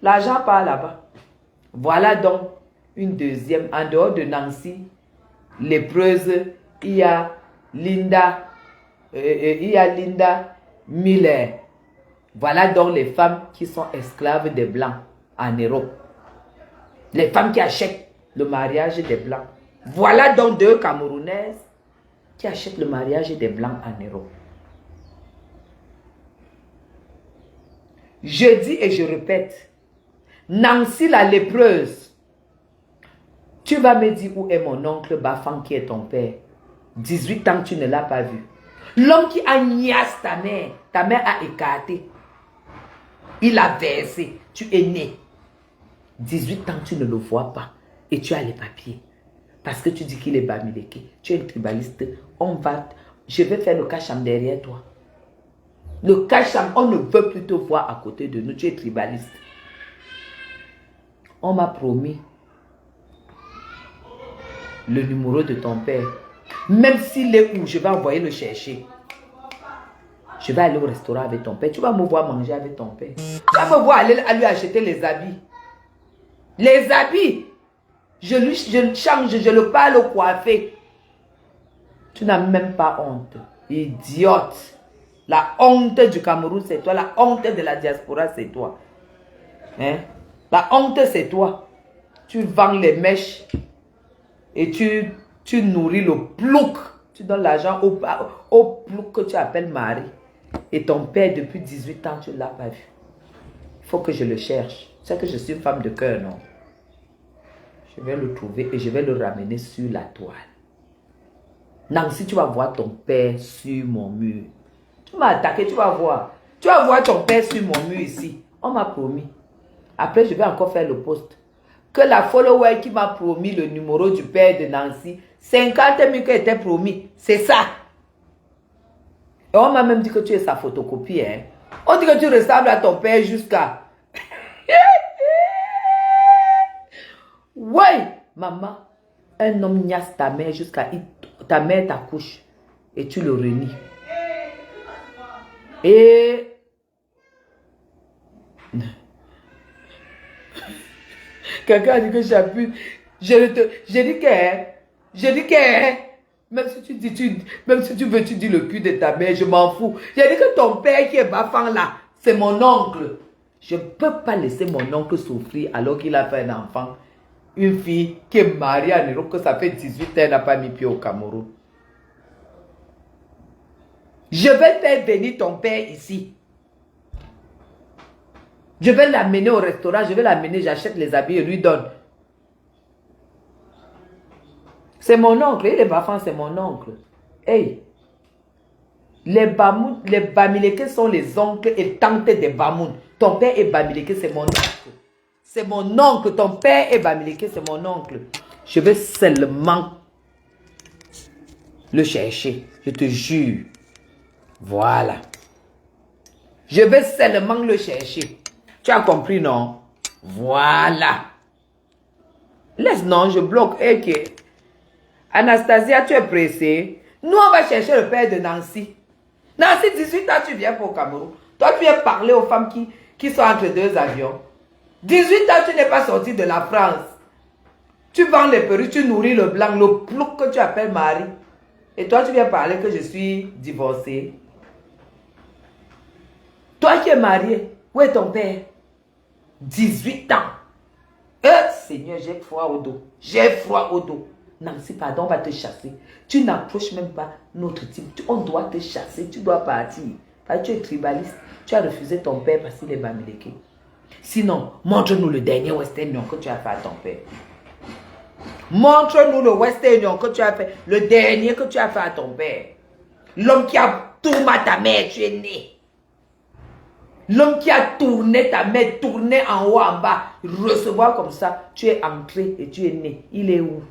L'argent part là-bas. Voilà donc une deuxième. En dehors de Nancy, lépreuse, il y a Linda Miller. Voilà donc les femmes qui sont esclaves des Blancs en Europe. Les femmes qui achètent le mariage des Blancs. Voilà donc 2 Camerounaises qui achètent le mariage des Blancs en Europe. Je dis et je répète, Nancy la lépreuse, tu vas me dire où est mon oncle Bafang qui est ton père. 18 ans tu ne l'as pas vu. L'homme qui a niasse ta mère a écarté. Il a versé, tu es né. 18 ans tu ne le vois pas et tu as les papiers. Parce que tu dis qu'il est bamileke. Tu es une tribaliste. Je vais faire le cacham derrière toi. Le cacham, on ne veut plus te voir à côté de nous. Tu es tribaliste. On m'a promis le numéro de ton père. Même s'il est où, je vais envoyer le chercher. Je vais aller au restaurant avec ton père. Tu vas me voir manger avec ton père. Tu vas me voir aller à lui acheter les habits. Les habits, je le change, je le parle au coiffé. Tu n'as même pas honte. Idiote. La honte du Cameroun, c'est toi. La honte de la diaspora, c'est toi. Hein? La honte, c'est toi. Tu vends les mèches et tu nourris le plouc. Tu donnes l'argent au plouc que tu appelles mari. Et ton père, depuis 18 ans, tu ne l'as pas vu. Il faut que je le cherche. C'est que je suis une femme de cœur, non? Je vais le trouver et je vais le ramener sur la toile. Nancy, tu vas voir ton père sur mon mur. Tu m'as attaqué, tu vas voir. Tu vas voir ton père sur mon mur ici. On m'a promis. Après, je vais encore faire le post. Que la follower qui m'a promis le numéro du père de Nancy, 50 000 qui était promis. C'est ça. Et on m'a même dit que tu es sa photocopie. Hein. On dit que tu ressembles à ton père jusqu'à... Ouais, maman. Un homme niasse ta mère jusqu'à... Ta mère t'accouche. Et tu le renies. Et... Quelqu'un a dit que j'appuie. Je dis que... Même si tu dis, même si tu veux, tu dis le cul de ta mère, je m'en fous. J'ai dit que ton père qui est bafant là, c'est mon oncle. Je ne peux pas laisser mon oncle souffrir alors qu'il a fait un enfant. Une fille qui est mariée à Niro, que ça fait 18 ans, elle n'a pas mis pied au Cameroun. Je vais faire venir ton père ici. Je vais l'amener au restaurant, je vais l'amener, j'achète les habits et lui donne. C'est mon oncle, il est bafant, c'est mon oncle. Hey, les Bamileke sont les oncles et tantes des Bamoun. Ton père est Bamileke, c'est mon oncle. C'est mon oncle, ton père est Bamileke, c'est mon oncle. Je vais seulement le chercher, je te jure. Voilà. Je vais seulement le chercher. Tu as compris, non? Voilà. Laisse, non, je bloque. Ok. Anastasia, tu es pressée. Nous, on va chercher le père de Nancy. Nancy, 18 ans, tu viens pour Cameroun. Toi, tu viens parler aux femmes qui sont entre deux avions. 18 ans, tu n'es pas sorti de la France. Tu vends les perruques, tu nourris le blanc, le plouc que tu appelles mari. Et toi, tu viens parler que je suis divorcée. Toi qui es marié, où est ton père? 18 ans. Seigneur, j'ai froid au dos. J'ai froid au dos. Nancy, pardon, on va te chasser. Tu n'approches même pas notre type. On doit te chasser. Tu dois partir. Parce que tu es tribaliste. Tu as refusé ton père parce qu'il est Bamileke. Sinon, montre-nous le dernier Western Union que tu as fait à ton père. Montre-nous le Western Union que tu as fait. Le dernier que tu as fait à ton père. L'homme qui a tourné ta mère, tu es né. L'homme qui a tourné ta mère, tourné en haut, en bas, recevoir comme ça, tu es entré et tu es né. Il est où?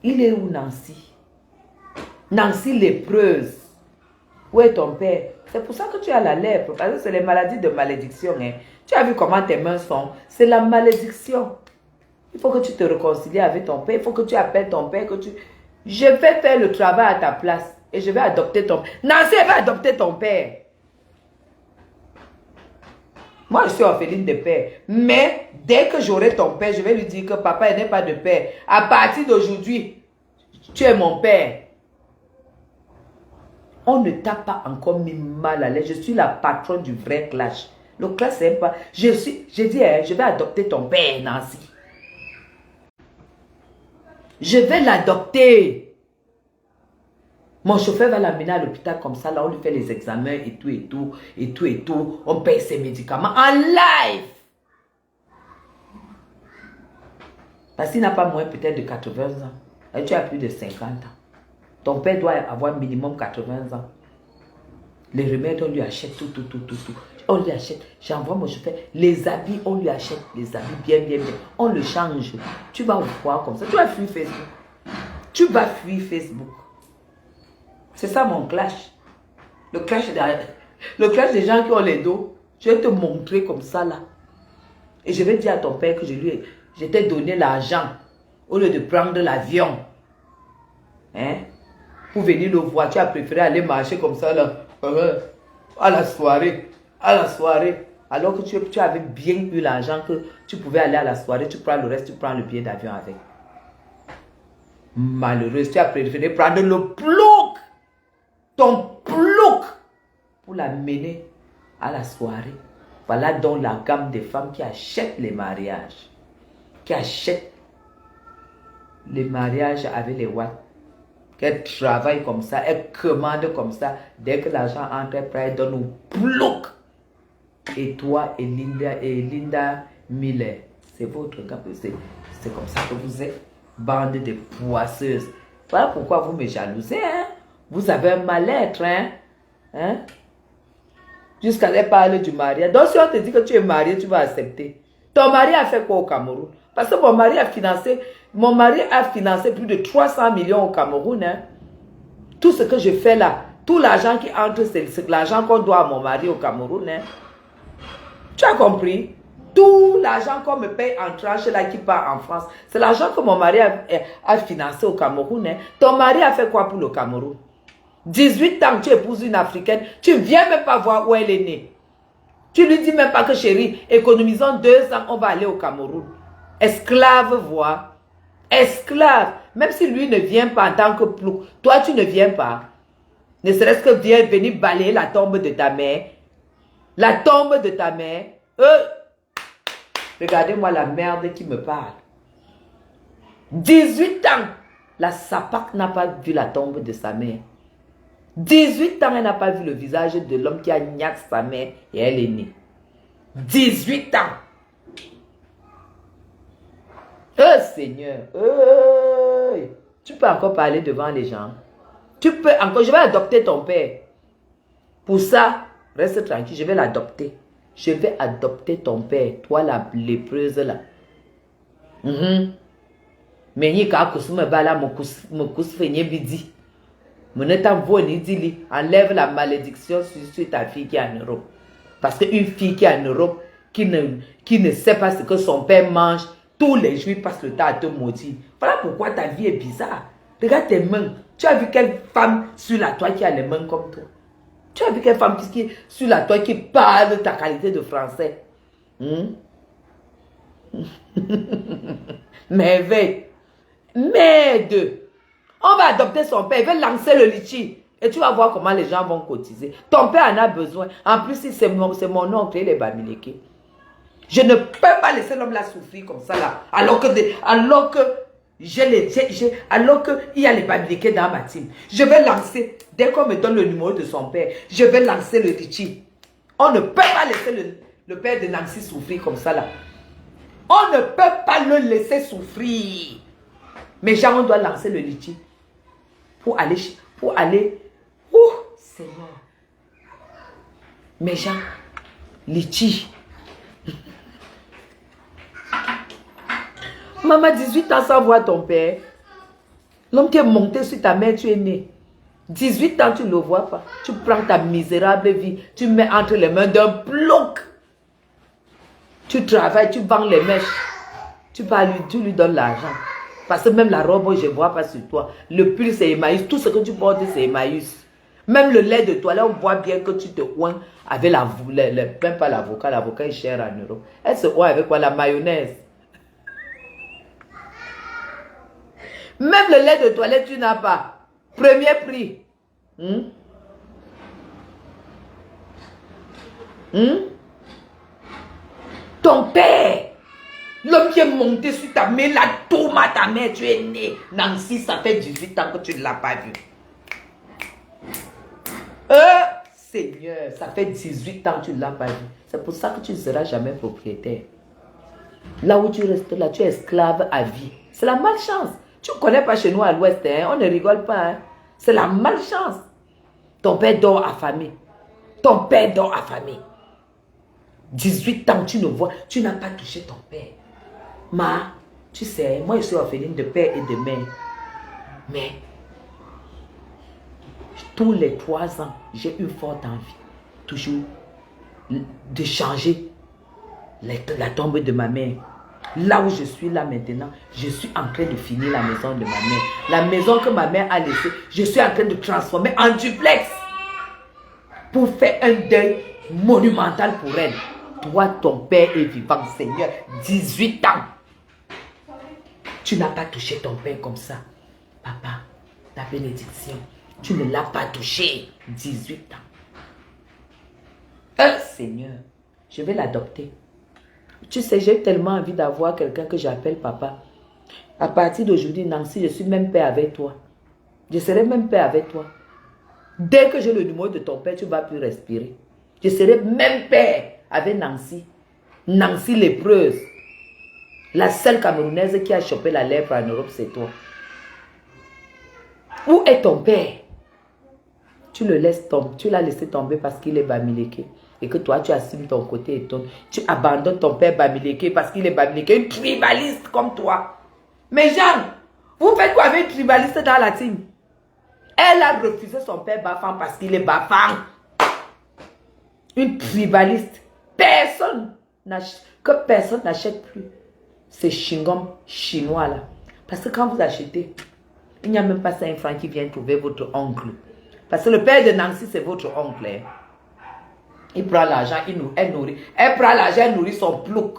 Il est où, Nancy? Nancy lépreuse. Où est ton père? C'est pour ça que tu as la lèpre, parce que c'est les maladies de malédiction. Hein. Tu as vu comment tes mains sont? C'est la malédiction. Il faut que tu te réconcilies avec ton père. Il faut que tu appelles ton père. Je vais faire le travail à ta place. Et je vais adopter ton père. Nancy, elle va adopter ton père. Moi, je suis orpheline de père. Mais dès que j'aurai ton père, je vais lui dire que papa n'est pas de père. À partir d'aujourd'hui, tu es mon père. On ne t'a pas encore mis mal à l'aise. Je suis la patronne du vrai clash. Le clash, c'est pas... J'ai dit, je vais adopter ton père, Nancy. Je vais l'adopter. Mon chauffeur va l'amener à l'hôpital comme ça. Là, on lui fait les examens et tout, et tout, et tout, et tout. On paye ses médicaments en live. Parce qu'il n'a pas moins peut-être de 80 ans. Et tu as plus de 50 ans. Ton père doit avoir minimum 80 ans. Les remèdes, on lui achète tout. On lui achète. J'envoie mon chauffeur. Les habits, on lui achète les habits bien. On le change. Tu vas voir comme ça. Tu vas fuir Facebook. Tu vas fuir Facebook. C'est ça mon clash. Le clash des gens qui ont les dos. Je vais te montrer comme ça là. Et je vais dire à ton père que je t'ai donné l'argent au lieu de prendre l'avion. Hein? Pour venir le voir, tu as préféré aller marcher comme ça là. À la soirée. Alors que tu avais bien eu l'argent, que tu pouvais aller à la soirée, tu prends le reste, tu prends le billet d'avion avec. Malheureuse, tu as préféré prendre le plouc, ton plouc, pour la mener à la soirée. Voilà donc la gamme des femmes qui achètent les mariages. Qui achètent les mariages avec les watts. Qu'elles travaillent comme ça, elles commandent comme ça. Dès que l'argent entre, elles donnent au plouc. Et toi et Linda Miller, c'est votre gamme. C'est comme ça que vous êtes. Bande de poisseuses. Voilà pourquoi vous me jalousez. Hein? Vous avez un mal-être. Hein? Jusqu'à aller parler du mariage. Donc si on te dit que tu es marié, tu vas accepter. Ton mari a fait quoi au Cameroun? Parce que mon mari a financé plus de 300 millions au Cameroun. Hein? Tout ce que je fais là, tout l'argent qui entre, c'est l'argent qu'on doit à mon mari au Cameroun. Hein? Tu as compris? Tout l'argent qu'on me paye en tranche là qui part en France, c'est l'argent que mon mari a financé au Cameroun. Hein? Ton mari a fait quoi pour le Cameroun? 18 ans, tu épouses une Africaine, tu ne viens même pas voir où elle est née. Tu lui dis même pas que chérie, économisons 2 ans, on va aller au Cameroun. Esclave, vois. Esclave. Même si lui ne vient pas en tant que plou, toi tu ne viens pas. Ne serait-ce que venir balayer la tombe de ta mère. La tombe de ta mère. Regardez-moi la merde qui me parle. 18 ans. La sapac n'a pas vu la tombe de sa mère. 18 ans, elle n'a pas vu le visage de l'homme qui a gnaqué sa mère et elle est née. 18 ans. Oh Seigneur. Tu peux encore parler devant les gens. Tu peux encore. Je vais adopter ton père. Pour ça, reste tranquille, je vais l'adopter. Je vais adopter ton père. Toi, la lépreuse là. Mais il y a enlève la malédiction sur ta fille qui est en Europe. Parce qu'une fille qui est en Europe, qui ne sait pas ce que son père mange, tous les jours il passe le temps à te maudire. Voilà pourquoi ta vie est bizarre. Regarde tes mains. Tu as vu quelle femme sur la toile qui a les mains comme toi? Tu as vu quelle femme qui est sur la toile qui parle de ta qualité de français? Merveille. Merde. On va adopter son père, il va lancer le litchi. Et tu vas voir comment les gens vont cotiser. Ton père en a besoin. En plus, si c'est mon oncle, il est bamileke. Je ne peux pas laisser l'homme là souffrir comme ça là. Alors que il y a les bamileke dans ma team. Je vais lancer, dès qu'on me donne le numéro de son père, je vais lancer le litchi. On ne peut pas laisser le père de Nancy souffrir comme ça là. On ne peut pas le laisser souffrir. Mais genre, on doit lancer le litchi. Pour aller, oh Seigneur. Mais gens, litchi. Maman, 18 ans sans voir ton père. L'homme qui est monté sur ta mère, tu es né. 18 ans, tu ne le vois pas. Tu prends ta misérable vie, tu mets entre les mains d'un plouc. Tu travailles, tu vends les mèches. Tu lui donnes l'argent. Parce que même la robe, je ne vois pas sur toi. Le pull, c'est Emmaüs. Tout ce que tu portes, c'est Emmaüs. Même le lait de toilette, on voit bien que tu te oins avec même pas l'avocat. L'avocat est cher en euros. Elle se oint avec quoi? La mayonnaise. Même le lait de toilette, tu n'as pas. Premier prix. Ton père. L'homme qui est monté sur ta mère, la tomate ta mère, tu es né. Nancy, ça fait 18 ans que tu ne l'as pas vu. Seigneur, ça fait 18 ans que tu ne l'as pas vu. C'est pour ça que tu ne seras jamais propriétaire. Là où tu restes là, tu es esclave à vie. C'est la malchance. Tu ne connais pas chez nous à l'ouest, hein? On ne rigole pas. Hein? C'est la malchance. Ton père dort affamé. Ton père dort affamé. 18 ans, tu ne vois, tu n'as pas touché ton père. Ma, tu sais, moi je suis orpheline de père et de mère. Mais, tous les 3 ans, j'ai une forte envie, toujours, de changer la tombe de ma mère. Là où je suis là maintenant, je suis en train de finir la maison de ma mère. La maison que ma mère a laissée, je suis en train de transformer en duplex. Pour faire un deuil monumental pour elle. Toi, ton père est vivant, Seigneur. 18 ans. Tu n'as pas touché ton père comme ça. Papa, ta bénédiction, tu ne l'as pas touché. 18 ans. Seigneur, je vais l'adopter. Tu sais, j'ai tellement envie d'avoir quelqu'un que j'appelle papa. À partir d'aujourd'hui, Nancy, je suis même père avec toi. Je serai même père avec toi. Dès que j'ai le numéro de ton père, tu ne vas plus respirer. Je serai même père avec Nancy. Nancy lépreuse. La seule Camerounaise qui a chopé la lèpre en Europe, c'est toi. Où est ton père? Tu le laisses tomber. Tu l'as laissé tomber parce qu'il est bamileke. Et que toi, tu assumes ton côté et tu abandonnes ton père bamileke parce qu'il est bamileke. Un tribaliste comme toi. Mais Jean, vous faites quoi avec un tribaliste dans la team? Elle a refusé son père Bafang parce qu'il est Bafang. Une tribaliste. Personne n'achète plus ces chewing-gums chinois là. Parce que quand vous achetez, il n'y a même pas 5 francs qui viennent trouver votre oncle. Parce que le père de Nancy, c'est votre oncle. Hein. Il prend l'argent, elle nourrit. Elle prend l'argent, elle nourrit son plouc.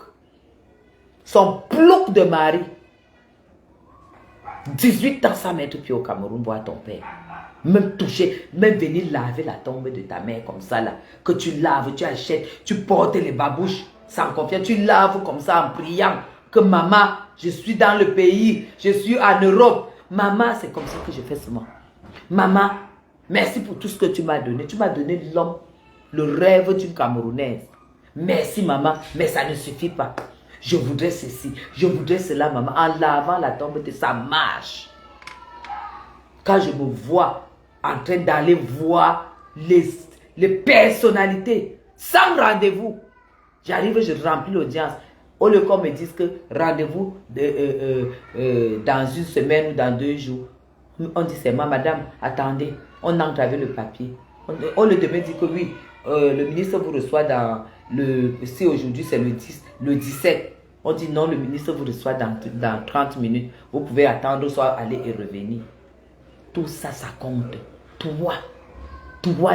Son plouc de mari. 18 ans sans mettre pied au Cameroun, voir ton père. Même toucher, même venir laver la tombe de ta mère comme ça là. Que tu laves, tu achètes, tu portes les babouches sans confiance. Tu laves comme ça en priant. Que maman, je suis dans le pays, je suis en Europe. Maman, c'est comme ça que je fais souvent. Maman, merci pour tout ce que tu m'as donné. Tu m'as donné l'homme, le rêve d'une Camerounaise. Merci maman, mais ça ne suffit pas. Je voudrais ceci, je voudrais cela maman. En lavant la tombe de sa marche. Quand je me vois en train d'aller voir les personnalités sans rendez-vous. J'arrive, je remplis l'audience. Au lieu qu'on me dise que rendez-vous dans une semaine ou dans 2 jours. On dit c'est moi, madame, attendez, on entre avec le papier. On le demain dit que oui, le ministre vous reçoit dans si aujourd'hui c'est le 10, le 17. On dit non, le ministre vous reçoit dans 30 minutes. Vous pouvez attendre, soit aller et revenir. Tout ça, ça compte. Toi,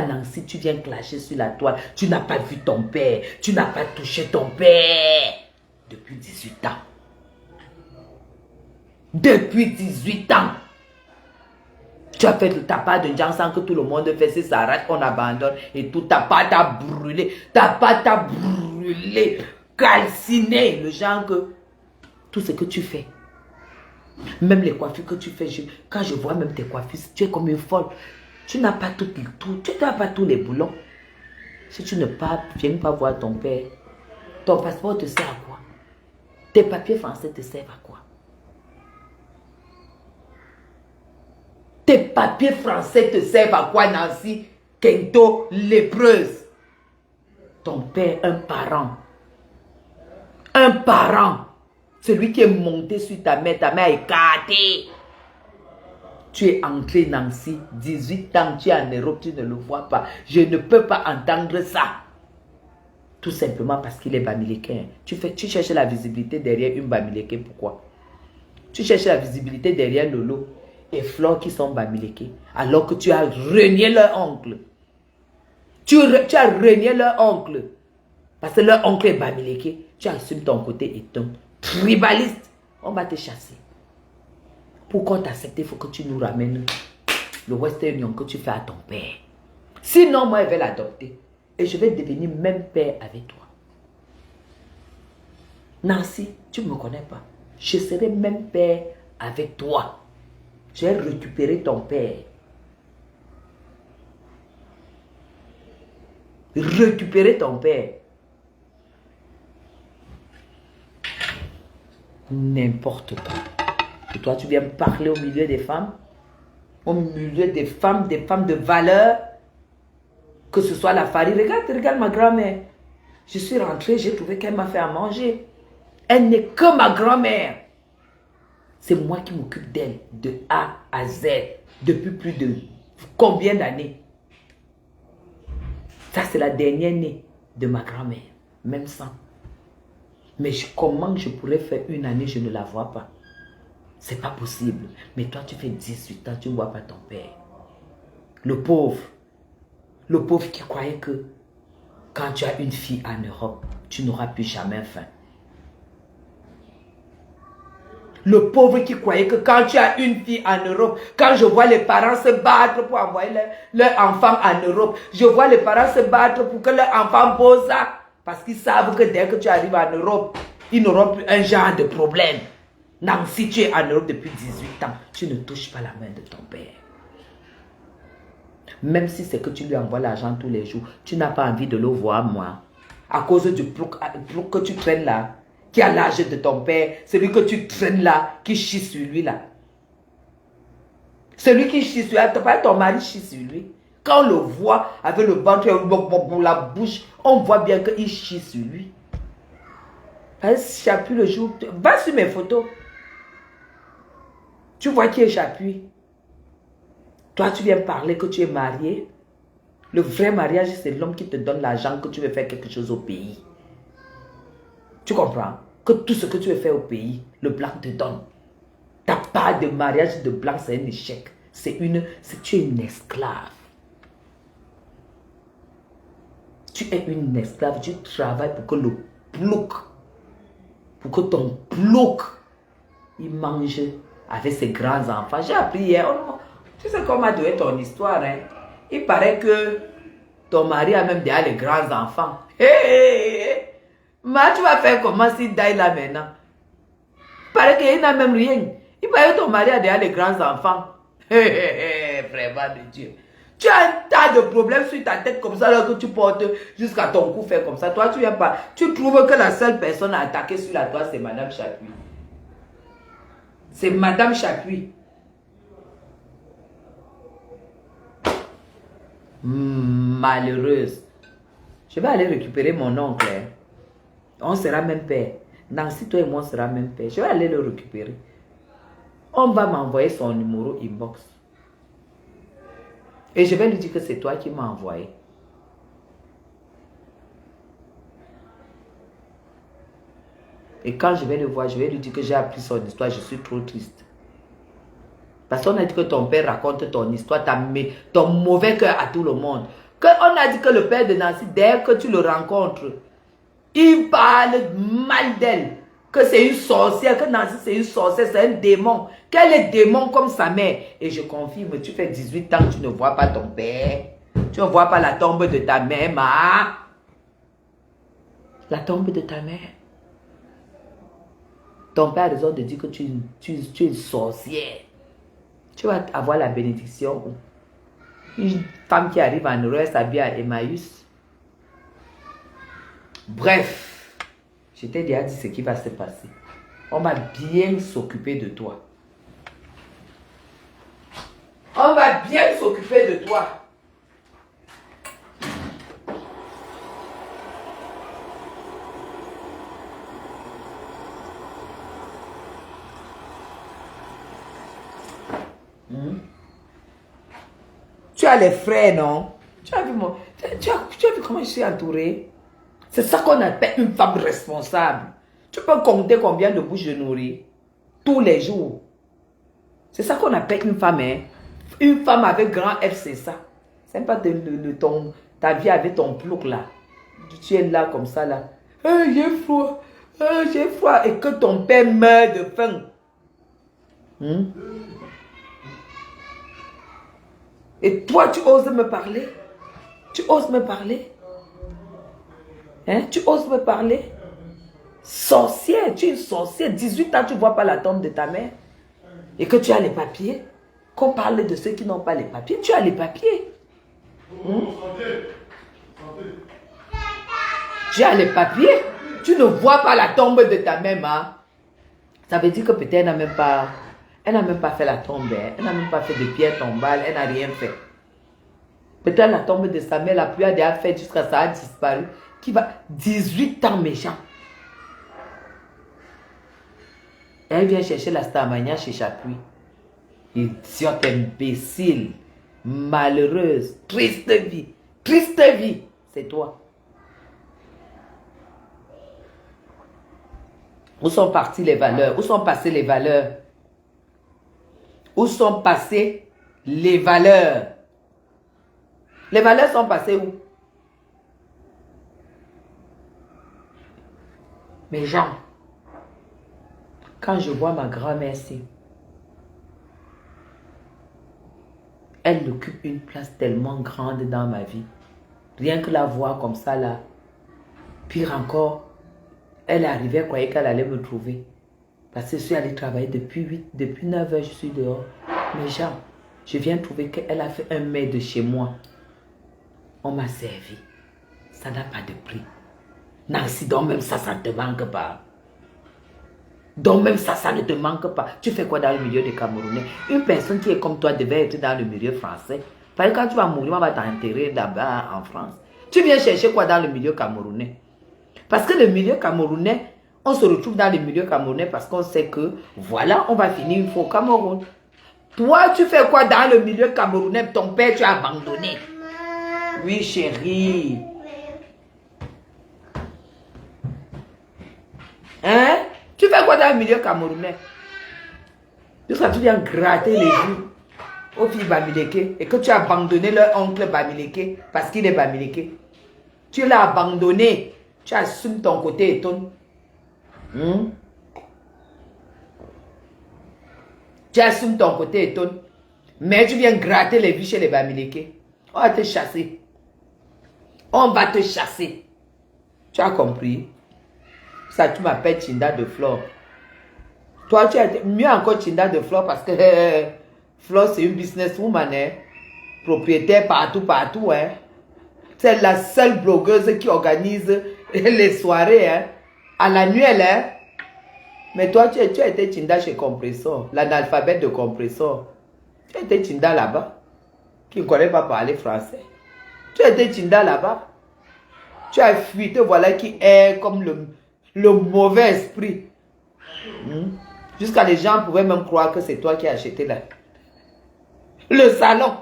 Nancy, tu viens clasher sur la toile. Tu n'as pas vu ton père. Tu n'as pas touché ton père. Depuis 18 ans. Depuis 18 ans. Tu as fait de ta part de Jansan que tout le monde fait. Si ça rate, on abandonne. Et tout ta pâte a brûlé. Ta pâte a brûlé. Calciné. Le genre que... Tout ce que tu fais. Même les coiffures que tu fais. Quand je vois même tes coiffures, tu es comme une folle. Tu n'as pas tu n'as pas tous les boulons. Si tu ne viens pas voir ton père, ton passeport te sert à quoi? Tes papiers français te servent à quoi? Tes papiers français te servent à quoi, Nancy? Kento, lépreuse. Ton père, un parent. Un parent. Celui qui est monté sur ta mère est écartée. Tu es entré, Nancy, 18 ans, tu es en Europe, tu ne le vois pas. Je ne peux pas entendre ça. Tout simplement parce qu'il est bamileke. Tu cherches la visibilité derrière une bamileke. Pourquoi? Tu cherches la visibilité derrière Lolo et Flore qui sont bamileke. Alors que tu as renié leur oncle. Tu as renié leur oncle. Parce que leur oncle est bamileke. Tu assumes ton côté éton. Tribaliste. On va te chasser. Pour qu'on t'accepte, il faut que tu nous ramènes le Western Union que tu fais à ton père. Sinon, moi, je vais l'adopter. Et je vais devenir même père avec toi. Nancy, tu ne me connais pas. Je serai même père avec toi. Je vais récupérer ton père. Récupérer ton père. N'importe quoi. Et toi, tu viens parler au milieu des femmes. Au milieu des femmes de valeur. Que ce soit la farine. Regarde ma grand-mère. Je suis rentrée, j'ai trouvé qu'elle m'a fait à manger. Elle n'est que ma grand-mère. C'est moi qui m'occupe d'elle de A à Z. Depuis plus de combien d'années? Ça, c'est la dernière née de ma grand-mère. Même sans. Mais comment je pourrais faire une année, je ne la vois pas. C'est pas possible. Mais toi, tu fais 18 ans, tu ne vois pas ton père. Le pauvre qui croyait que quand tu as une fille en Europe, tu n'auras plus jamais faim. Le pauvre qui croyait que quand tu as une fille en Europe, quand je vois les parents se battre pour envoyer leur enfant en Europe, je vois les parents se battre pour que leur enfant pose ça, parce qu'ils savent que dès que tu arrives en Europe, ils n'auront plus un genre de problème. Non, si tu es en Europe depuis 18 ans, tu ne touches pas la main de ton père. Même si c'est que tu lui envoies l'argent tous les jours, tu n'as pas envie de le voir, moi. À cause du plouc que tu traînes là, qui a l'âge de ton père, celui que tu traînes là, qui chie sur lui là. Celui qui chie sur lui, ton mari chie sur lui. Quand on le voit avec le ventre et la bouche, on voit bien qu'il chie sur lui. Chapuis le jour, va sur mes photos. Tu vois qui est Chapuis. Toi, tu viens parler que tu es marié. Le vrai mariage, c'est l'homme qui te donne l'argent que tu veux faire quelque chose au pays. Tu comprends? Que tout ce que tu veux faire au pays, le blanc te donne. Ta part de mariage de blanc, c'est un échec. Tu es une esclave. Tu es une esclave. Tu travailles pour que le plouc, pour que ton plouc, il mange avec ses grands enfants. J'ai appris hier. Oh, tu sais comment doit ton histoire, hein? Il paraît que ton mari a même déjà les grands enfants. Hé! Mais tu vas faire comment s'il daille là maintenant? Il paraît qu'il n'a même rien. Il paraît que ton mari a déjà les grands enfants. Vraiment de Dieu. Tu as un tas de problèmes sur ta tête comme ça là, que tu portes jusqu'à ton cou fait comme ça. Toi, tu viens pas. Tu trouves que la seule personne à attaquer sur la toile, c'est Madame Chapuis. C'est Madame Chapuis. Malheureuse. Je vais aller récupérer mon oncle. Hein. On sera même père. Nancy, toi et moi, on sera même père. Je vais aller le récupérer. On va m'envoyer son numéro inbox. Et je vais lui dire que c'est toi qui m'as envoyé. Et quand je vais le voir, je vais lui dire que j'ai appris son histoire. Je suis trop triste. Parce qu'on a dit que ton père raconte ton histoire, ton mauvais cœur à tout le monde. On a dit que le père de Nancy, dès que tu le rencontres, il parle mal d'elle. Que c'est une sorcière, que Nancy c'est une sorcière, c'est un démon. Qu'elle est démon comme sa mère. Et je confirme, tu fais 18 ans, tu ne vois pas ton père. Tu ne vois pas la tombe de ta mère, ma. La tombe de ta mère. Ton père a raison de dire que tu es une sorcière. Tu vas avoir la bénédiction. Une femme qui arrive en Europe s'habille à Emmaüs. Bref, je t'ai déjà dit ce qui va se passer. On va bien s'occuper de toi. On va bien s'occuper de toi. Tu as les frères, non? Tu as vu comment je suis entourée? C'est ça qu'on appelle une femme responsable. Tu peux compter combien de bouches je nourris tous les jours. C'est ça qu'on appelle une femme, hein? Une femme avec grand F, c'est ça. C'est pas ta vie avec ton plouc là. Tu es là comme ça là. J'ai froid. J'ai froid. Et que ton père meurt de faim. Et toi, tu oses me parler? Tu oses me parler? Hein? Tu oses me parler? Sorcière, tu es une sorcière. 18 ans, tu ne vois pas la tombe de ta mère. Et que tu as les papiers. Qu'on parle de ceux qui n'ont pas les papiers. Tu as les papiers. Tu as les papiers. Tu ne vois pas la tombe de ta mère. Hein? Ça veut dire que peut-être elle n'a même pas fait la tombe. Hein? Elle n'a même pas fait de pierre tombale. Elle n'a rien fait. Peut-être la tombe de sa mère, la pluie a déjà fait jusqu'à ça a disparu. Qui va 18 ans méchant. Elle vient chercher la Starmania chez Chapuis. Idiote, imbécile, malheureuse, triste vie, c'est toi. Où sont parties les valeurs? Où sont passées les valeurs? Où sont passées les valeurs? Les valeurs sont passées où? Mais Jean, quand je vois ma grand-mère ici, elle occupe une place tellement grande dans ma vie. Rien que la voir comme ça là. Pire encore, elle arrivait, elle croyait qu'elle allait me trouver. Parce que je suis allée travailler depuis 9 heures, je suis dehors. Mais Jean, je viens trouver qu'elle a fait 1 mètre de chez moi. On m'a servi. Ça n'a pas de prix. Nancy, donc même ça ne te manque pas. Donc même ça ne te manque pas. Tu fais quoi dans le milieu des Camerounais? Une personne qui est comme toi devait être dans le milieu français. Parce que quand tu vas mourir, on va t'enterrer là-bas en France. Tu viens chercher quoi dans le milieu camerounais? Parce que le milieu camerounais, on se retrouve dans le milieu camerounais parce qu'on sait que, voilà, on va finir une fois au Cameroun. Toi, tu fais quoi dans le milieu camerounais? Ton père, tu as abandonné. Oui, chérie. Hein? Tu fais quoi dans le milieu camerounais? Jusqu'à tu viens gratter les joues aux filles Bamileke et que tu as abandonné leur oncle Bamileke parce qu'il est Bamileke. Tu l'as abandonné. Tu assumes ton côté étonne. Tu assumes ton côté étonne. Mais tu viens gratter les vies chez les Bamileke. On va te chasser. On va te chasser. Tu as compris? Ça, tu m'appelles Chinda de Flore. Toi, tu es mieux encore Chinda de Flore parce que Flore, c'est une businesswoman, hein? Propriétaire partout, hein? C'est la seule blogueuse qui organise les soirées, hein? À l'annuel, hein? Mais toi, tu as été Chinda chez Compressor, l'analphabète de Compressor. Tu as été Chinda là-bas, qui ne connaît pas parler français. Tu as été Chinda là-bas. Tu as fui, te voilà qui est comme le mauvais esprit. Jusqu'à les gens pouvaient même croire que c'est toi qui as acheté le salon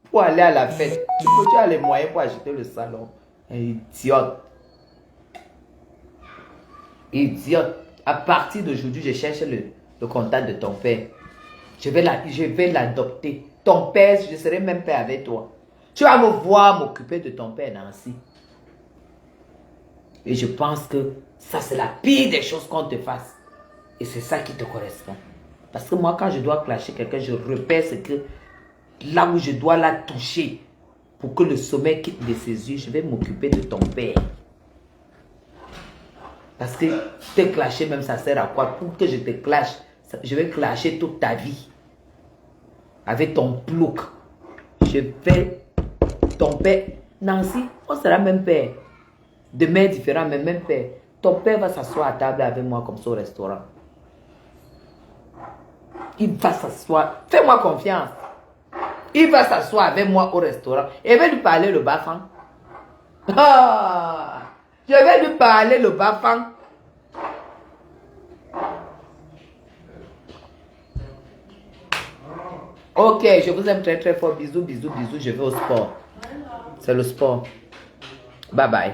pour aller à la fête. Tu as les moyens pour acheter le salon. Idiote. Idiote. À partir d'aujourd'hui, je cherche le contact de ton père. Je vais l'adopter. Ton père, je ne serai même pas avec toi. Tu vas me voir m'occuper de ton père, Nancy. Et je pense que ça, c'est la pire des choses qu'on te fasse. Et c'est ça qui te correspond. Parce que moi, quand je dois clasher quelqu'un, je repère ce que là où je dois la toucher pour que le sommeil quitte de ses yeux, je vais m'occuper de ton père. Parce que te clasher même, ça sert à quoi? Pour que je te clash, je vais clasher toute ta vie. Avec ton plouc. Je vais... Ton père... Nancy, on sera même père. De mères différents, mais même père. Ton père va s'asseoir à table avec moi comme ça au restaurant. Il va s'asseoir. Fais-moi confiance. Il va s'asseoir avec moi au restaurant. Et je vais lui parler le bafang. Ah, je vais lui parler le bafang. Ok, je vous aime très très fort. Bisous, bisous, bisous. Je vais au sport. C'est le sport. Bye bye.